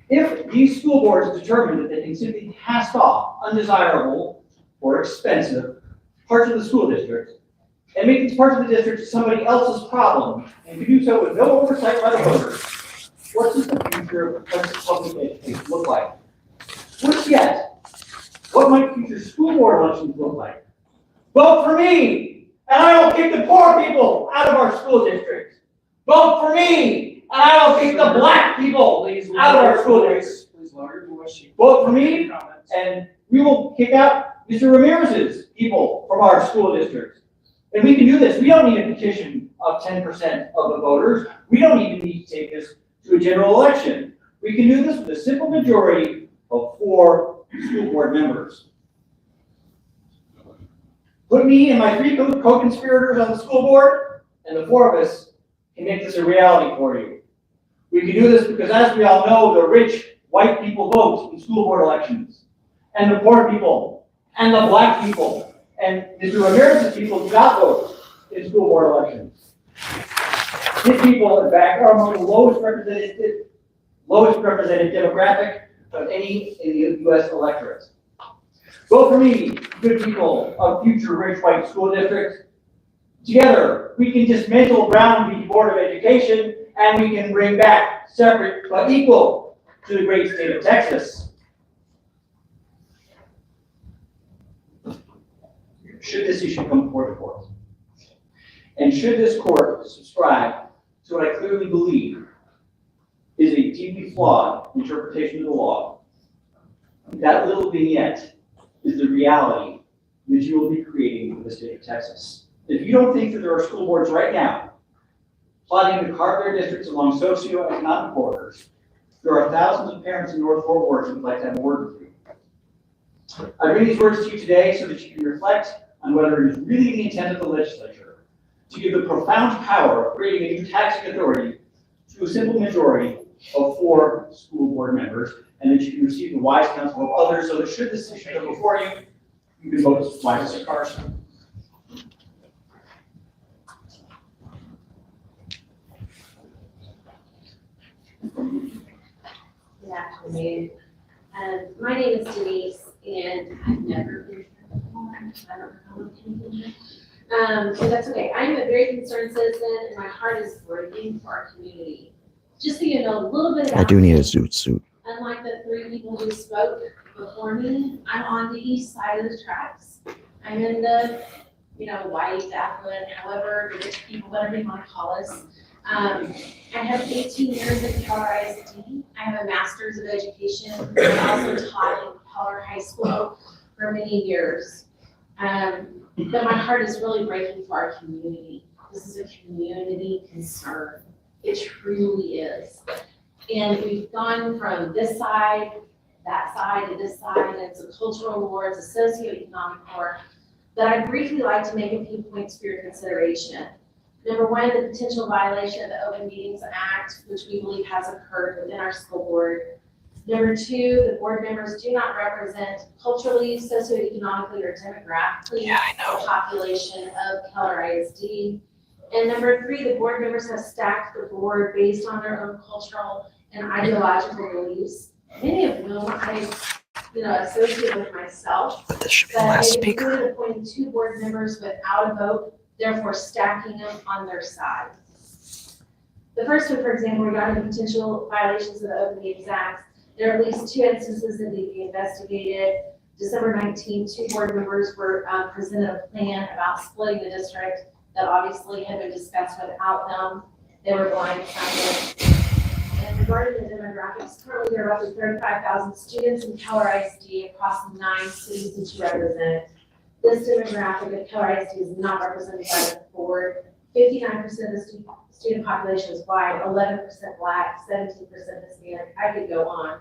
If these school boards determine that they can simply cast off undesirable or expensive parts of the school district and make these parts of the district somebody else's problem, and can do so with no oversight by the voters, what does the future of Texas public education look like? Worse yet, what might future school board elections look like? Vote for me, and I will kick the poor people out of our school districts. Vote for me, and I will kick the black people out of our school districts. Please lower your voice. Vote for me, and we will kick out Mr. Ramirez's people from our school districts. And we can do this. We don't need a petition of 10% of the voters. We don't even need to take this to a general election. We can do this with a simple majority of 4 school board members. Put me and my 3 co-conspirators on the school board, and the 4 of us can make this a reality for you. We can do this because, as we all know, the rich white people vote in school board elections, and the poor people, and the black people, and Mr. Ramirez's people do not vote in school board elections. His people, in fact, are among the lowest represented demographic of any in the U.S. electorate. Vote for me, good people of future rich white school districts. Together, we can dismantle Brown v. Board of Education, and we can bring back separate but equal to the great state of Texas. Should this issue come before the court, and should this court subscribe to what I clearly believe is a deeply flawed interpretation of the law, that little vignette is the reality that you will be creating for the state of Texas. If you don't think that there are school boards right now plotting to carve their districts along socioeconomic borders, there are thousands of parents in North Fort Worth who would like to have a word with you. I bring these words to you today so that you can reflect on whether it is really the intent of the legislature to give the profound power of creating a new taxing authority to a simple majority of 4 school board members, and that you can receive the wise counsel of others, so that should this issue come before you, you can vote wisely. Carson. afternoon. My name is Denise, and I've never been here before. I don't know anything. So that's okay. I'm a very concerned citizen, and my heart is breaking for our community. Just so you know a little bit about I do need a me, zoot suit. unlike the three people who spoke before me, I'm on the east side of the tracks. I'm in the, white, affluent, however, the rich people, whatever you want to call us. I have 18 years in Keller ISD. I have a master's of education. I also taught in Keller High School for many years. But my heart is really breaking for our community. This is a community concern. It truly is. And we've gone from this side, that side, to this side, and it's a cultural war, it's a socioeconomic war. But I'd briefly like to make a few points for your consideration. Number one, the potential violation of the Open Meetings Act, which we believe has occurred within our school board. Number two, the board members do not represent culturally, socioeconomically, or demographically the population of Keller ISD. And number three, the board members have stacked the board based on their own cultural and ideological beliefs, many of whom I associate with myself. But this should be the last They speaker. included appointing two board members without a vote, therefore stacking them on their side. The first one, for example, regarding potential violations of the Open Meetings Act, there are at least two instances that need to be investigated. December 19th, two board members were presented a plan about splitting the district that obviously had been discussed without them. They were blindsided. And regarding the demographics, currently there are roughly 35,000 students in Keller ISD across the 9 cities that you represent. This demographic of Keller ISD is not represented by the board. 59% of the student population is white, 11% black, 17% Hispanic. I could go on.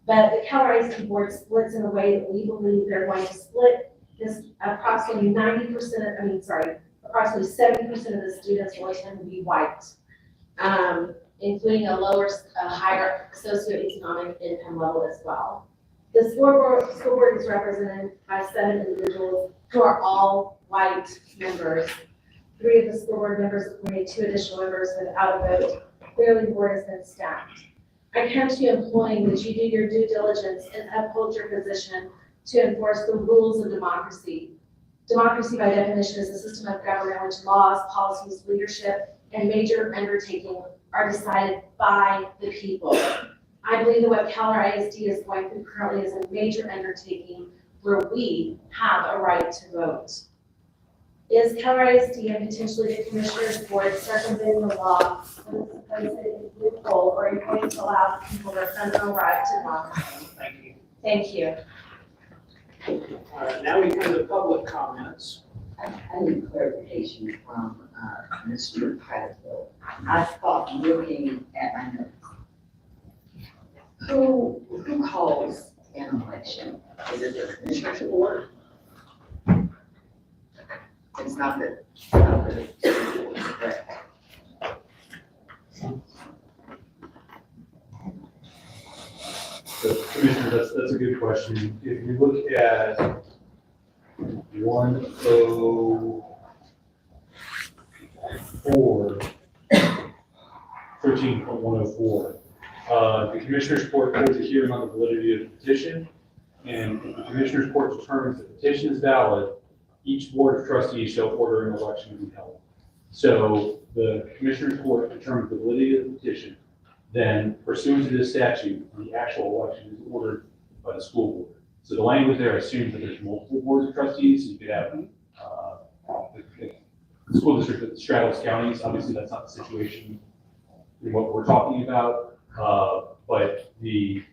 But the Keller ISD board splits in a way that we believe they're going to split this approximately 70% of the students will tend to be white, including a higher socioeconomic income level as well. The school board is represented by 7 individuals who are all white members. 3 of the school board members appointed 2 additional members without a vote. Clearly, the board has been stacked. I come to you imploring that you do your due diligence and uphold your position to enforce the rules of democracy. Democracy, by definition, is a system of government in which laws, policies, leadership, and major undertakings are decided by the people. I believe that what Keller ISD is going through currently is a major undertaking where we have a right to vote. Is Keller ISD and potentially the Commissioners Board circumventing the law with a supposed loophole or going to allow people their fundamental right to democracy? Thank you. Thank you. All right, now we come to public comments. I need clarification from Mr. Cradfield. I thought looking at my notes. Who calls an election? Is it the Commissioners Board? It's not the school board, correct? So, Commissioner, that's a good question. If you look at 13.104, the Commissioners Court holds a hearing on the validity of the petition, and if the Commissioners Court determines the petition is valid, each Board of Trustees shall order an election to be held. So the Commissioners Court determines the validity of the petition, then pursuant to this statute, the actual election is ordered by the school board. So the language there assumes that there's multiple boards of trustees, so you could have the school district that straddles counties. Obviously, that's not the situation in what we're talking about, but the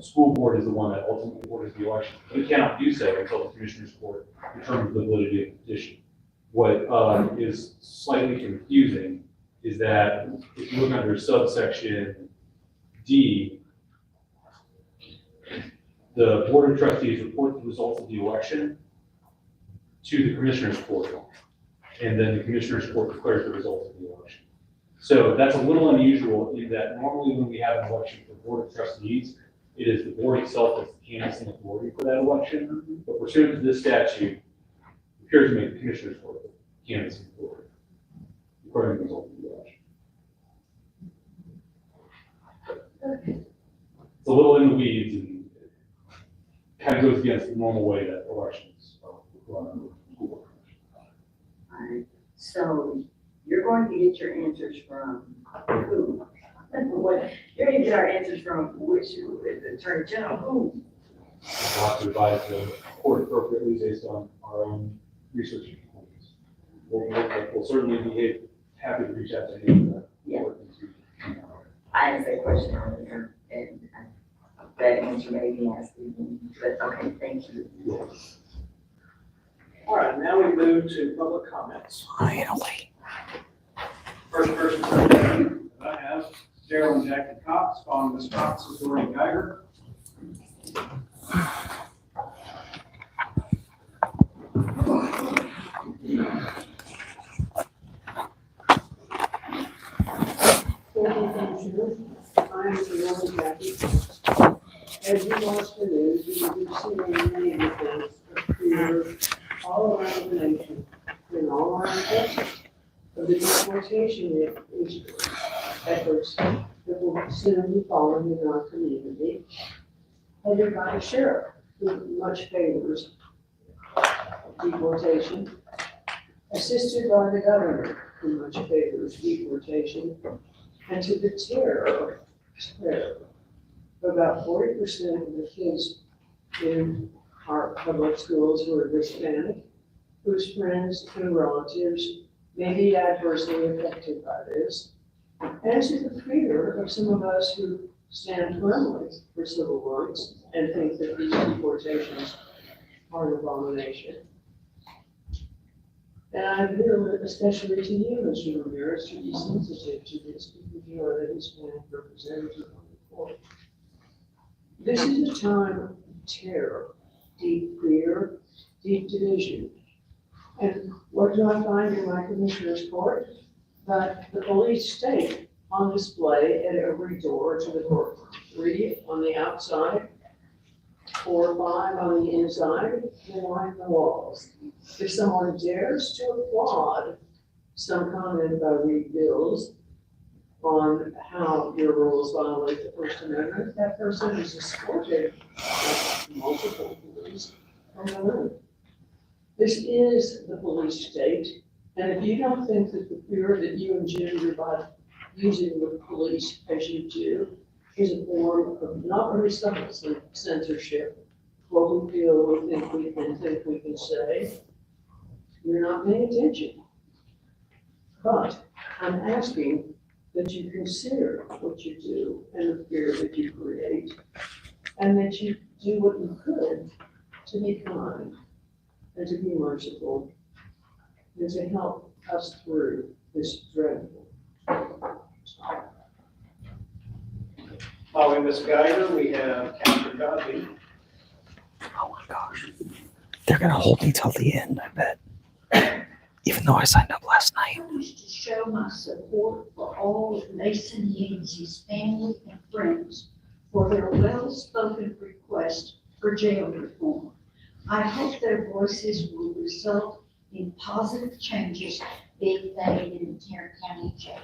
school board is the one that ultimately orders the election. But it cannot do so until the Commissioners Court determines the validity of the petition. What is slightly confusing is that if you look under subsection D, the Board of Trustees report the results of the election to the Commissioners Court, and then the Commissioners Court declares the results of the election. So that's a little unusual in that normally when we have an election for Board of Trustees, it is the board itself that's the canvassing authority for that election. But pursuant to this statute, it appears to make the Commissioners Court the canvassing authority, according to the result of the election. It's a little in the weeds and kind of goes against the normal way that elections are run under school board. Alright, so you're going to get your answers from who? What, you're gonna get our answers from which, the Attorney General, who? We'll have to advise the court appropriately based on our own research and conclusions. We'll certainly be happy to reach out to any of the Yeah. court. I asked that question earlier, and that answer may be asked again, but okay, thank you. All right, now we move to public comments. Finally. First person that I have, Daryl and Jackie Cox, following Ms. Cox is Doreen Geiger. Thank you, Commissioner. I'm Jerome Jackie. As you watch the news, you will be seeing many reports of fear all around the nation and all around Texas of the deportation efforts that will soon be following in our community, headed by a sheriff who much favors deportation, assisted by the governor who much favors deportation, and to the terror about 40% of the kids in our public schools who are Hispanic, whose friends and relatives may be adversely affected by this, and to the fear of some of us who stand firmly for civil rights and think that these deportations are an abomination. And I appeal especially to you, Mr. Ramirez, to be sensitive to this because you are the Hispanic representative on the court. This is a time of terror, deep fear, deep division. And what do I find in my commissioner's court? That the police state on display at every door to the court. 3 on the outside, 4 or 5 on the inside, and line the walls. If someone dares to applaud some comment by Reed Bills on how your rules violate the First Amendment, that person is escorted by multiple police from the room. This is the police state, and if you don't think that the fear that you engender by using the police as you do is a form of not very subtle censorship, what we feel, we think we can say, you're not paying attention. But I'm asking that you consider what you do and the fear that you create, and that you do what you could to be kind and to be merciful and to help us through this dreadful. Following Ms. Geiger, we have Counselor Godby. Oh my gosh. They're gonna hold me till the end, I bet. Even though I signed up last night. I wish to show my support for all of Mason Yames's family and friends for their well-spoken request for jail reform. I hope their voices will result in positive changes being made in the Tarrant County Jail.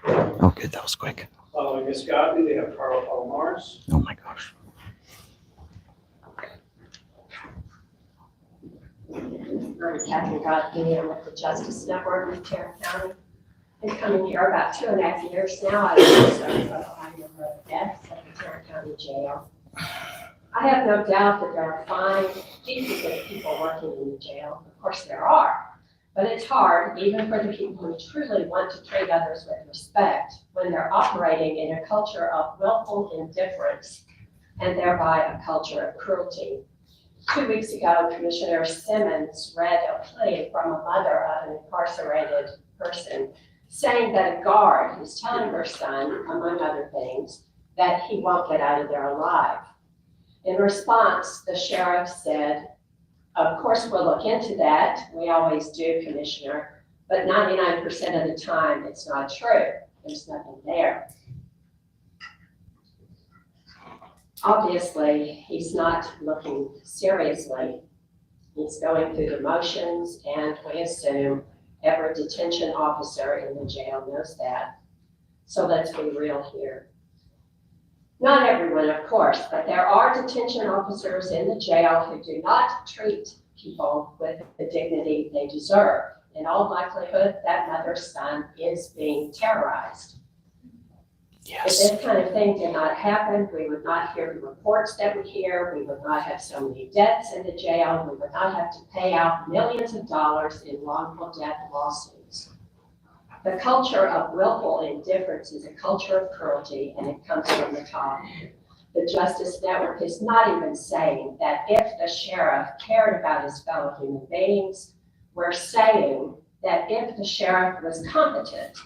Oh, good, that was quick. Following Ms. Godby, we have Carl Palomares. Oh my gosh. I'm Catherine Godby. I'm with the Justice Network in Tarrant County. I've been coming here about 2.5 years now. I've been serving for the high number of deaths at the Tarrant County Jail. I have no doubt that there are fine, decent good people working in the jail. Of course there are. But it's hard, even for the people who truly want to treat others with respect, when they're operating in a culture of willful indifference and thereby a culture of cruelty. 2 weeks ago, Commissioner Simmons read a plea from a mother of an incarcerated person saying that a guard is telling her son, among other things, that he won't get out of there alive. In response, the sheriff said, "Of course, we'll look into that. We always do, Commissioner, but 99% of the time, it's not true. There's nothing there." Obviously, he's not looking seriously. He's going through the motions, and we assume every detention officer in the jail knows that. So let's be real here. Not everyone, of course, but there are detention officers in the jail who do not treat people with the dignity they deserve. In all likelihood, that mother's son is being terrorized. Yes. If this kind of thing did not happen, we would not hear the reports that we hear. We would not have so many deaths in the jail. We would not have to pay out millions of dollars in wrongful death lawsuits. The culture of willful indifference is a culture of cruelty, and it comes from the top. The Justice Network is not even saying that if the sheriff cared about his fellow human beings, we're saying that if the sheriff was competent,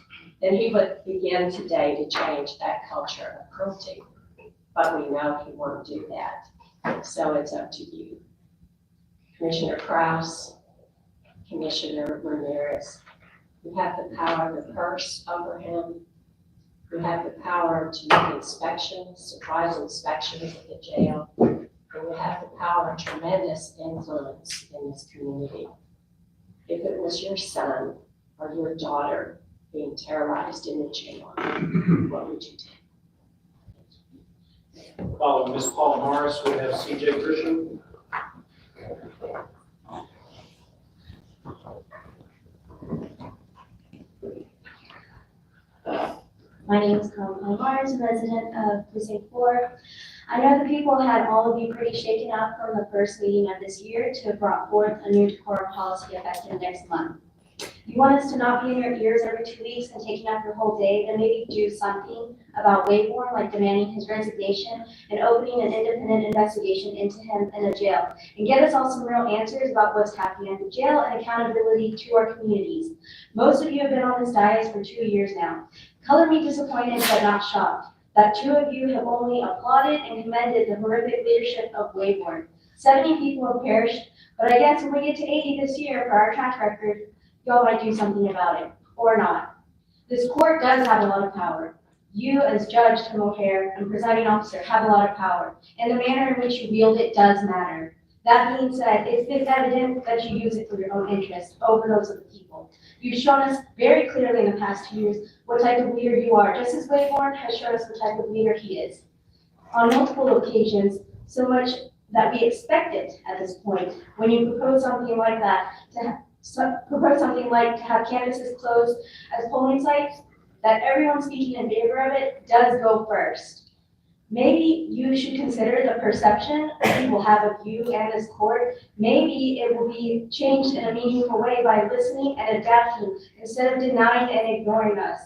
then he would begin today to change that culture of cruelty. But we know he won't do that. So it's up to you. Commissioner Krause, Commissioner Ramirez, you have the power of the purse over him. You have the power to make inspections, surprise inspections at the jail. And you have the power of tremendous influence in this community. If it was your son or your daughter being terrorized in the jail, what would you do? Following Ms. Paula Morris, we have CJ Grisham. My name is Carla Mars, resident of Precinct 4. I know the people had all of you pretty shaken up from the first meeting of this year to have brought forth a new decorum policy effective next month. You want us to not be in your ears every 2 weeks and taking up your whole day, then maybe do something about Wayborn, like demanding his resignation and opening an independent investigation into him in a jail. And get us all some real answers about what's happening at the jail and accountability to our communities. Most of you have been on this dais for 2 years now. Color me disappointed but not shocked that 2 of you have only applauded and commended the horrific leadership of Wayborn. 70 people have perished, but I guess when we get to 80 this year for our track record, y'all might do something about it, or not. This court does have a lot of power. You, as Judge Tim O'Hare and presiding officer, have a lot of power, and the manner in which you wield it does matter. That being said, it's been evident that you use it for your own interest over those of the people. You've shown us very clearly in the past 2 years what type of leader you are, just as Wayborn has shown us what type of leader he is. On multiple occasions, so much that we expect it at this point, when you propose something like that, to have campuses closed as polling sites, that everyone speaking in favor of it does go first. Maybe you should consider the perception people have of you and this court. Maybe it will be changed in a meaningful way by listening and adapting instead of denying and ignoring us.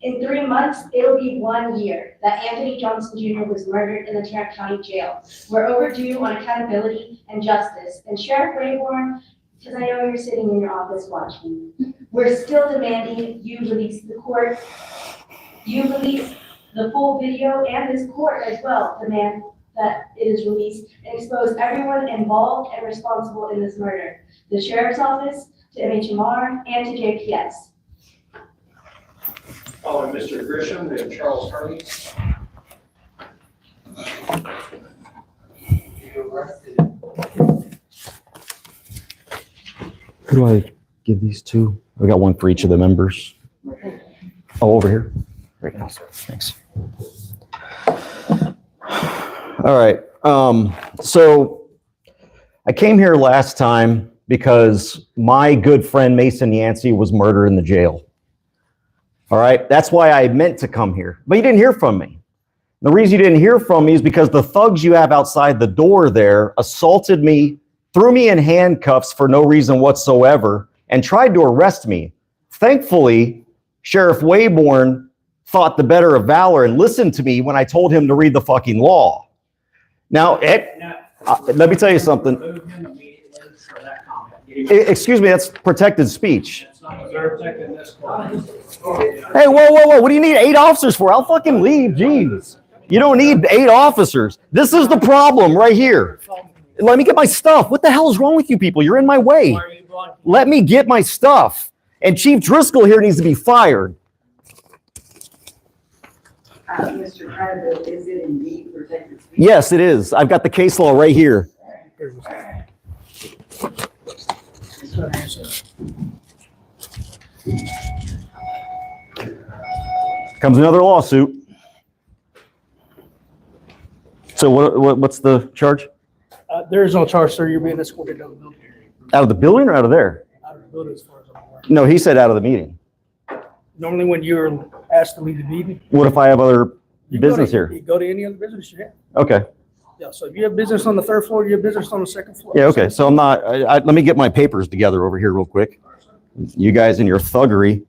In 3 months, it'll be 1 year that Anthony Johnson Jr. was murdered in the Tarrant County Jail. We're overdue on accountability and justice. And Sheriff Rayborn, because I know you're sitting in your office watching, we're still demanding you release the court. You release the full video, and this court as well demand that it is released and expose everyone involved and responsible in this murder. The Sheriff's Office, to MHMR, and to JPS. Following Mr. Grisham, we have Charles Harvey. Who do I give these to? We got one for each of the members. Oh, over here. Great, awesome. Thanks. All right. So I came here last time because my good friend Mason Yancey was murdered in the jail. All right. That's why I meant to come here, but you didn't hear from me. The reason you didn't hear from me is because the thugs you have outside the door there assaulted me, threw me in handcuffs for no reason whatsoever, and tried to arrest me. Thankfully, Sheriff Wayborn thought the better of valor and listened to me when I told him to read the fucking law. Now, let me tell you something. Excuse me, that's protected speech. Hey, whoa. What do you need 8 officers for? I'll fucking leave, jeez. You don't need 8 officers. This is the problem right here. Let me get my stuff. What the hell is wrong with you people? You're in my way. Let me get my stuff. And Chief Driscoll here needs to be fired. Mr. Creditor, is it indeed protected speech? Yes, it is. I've got the case law right here. Comes another lawsuit. So what's the charge? There is no charge, sir. You're being escorted out of the building. Out of the building or out of there? Out of the building as far as I'm aware. No, he said out of the meeting. Normally when you're asked to leave the meeting. What if I have other you business go to, here? You go to any other business you have. Okay. Yeah, so if you have business on the third floor, you have business on the second floor. Yeah, okay. So I'm not, let me get my papers together over here real quick. You guys and your thuggery.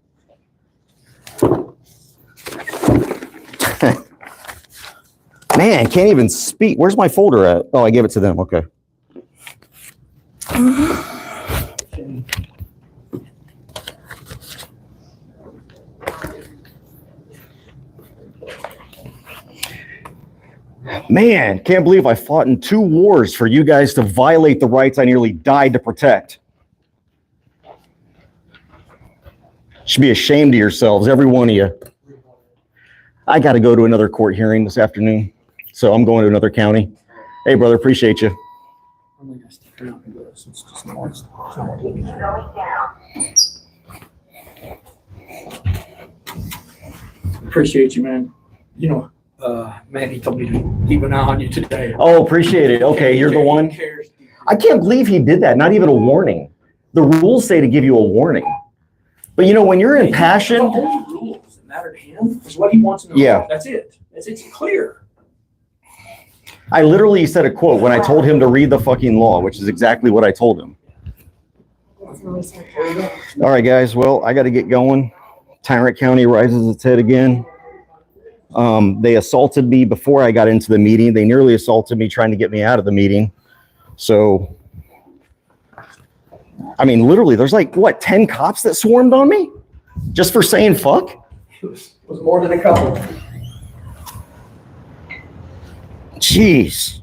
Man, can't even speak. Where's my folder at? Oh, I gave it to them. Okay. Man, can't believe I fought in 2 wars for you guys to violate the rights I nearly died to protect. Should be ashamed of yourselves, every one of you. I got to go to another court hearing this afternoon, so I'm going to another county. Hey, brother, appreciate you. Appreciate you, man. You know, Manny told me to keep an eye on you today. Oh, appreciate it. Okay, you're the one. I can't believe he did that. Not even a warning. The rules say to give you a warning. But you know, when you're impassioned. The only rules that matter to him is what he wants to know. Yeah. That's it. It's clear. I literally said a quote when I told him to read the fucking law, which is exactly what I told him. All right, guys. Well, I got to get going. Tarrant County rises its head again. They assaulted me before I got into the meeting. They nearly assaulted me trying to get me out of the meeting. So, I mean, literally, there's like, what, 10 cops that swarmed on me? Just for saying fuck? It was more than a couple. Jeez.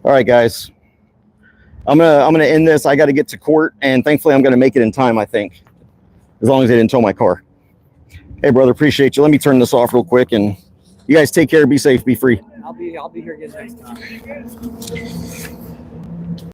All right, guys. I'm gonna end this. I got to get to court, and thankfully I'm gonna make it in time, I think. As long as they didn't tow my car. Hey, brother, appreciate you. Let me turn this off real quick, and you guys take care, be safe, be free. I'll be here again next time.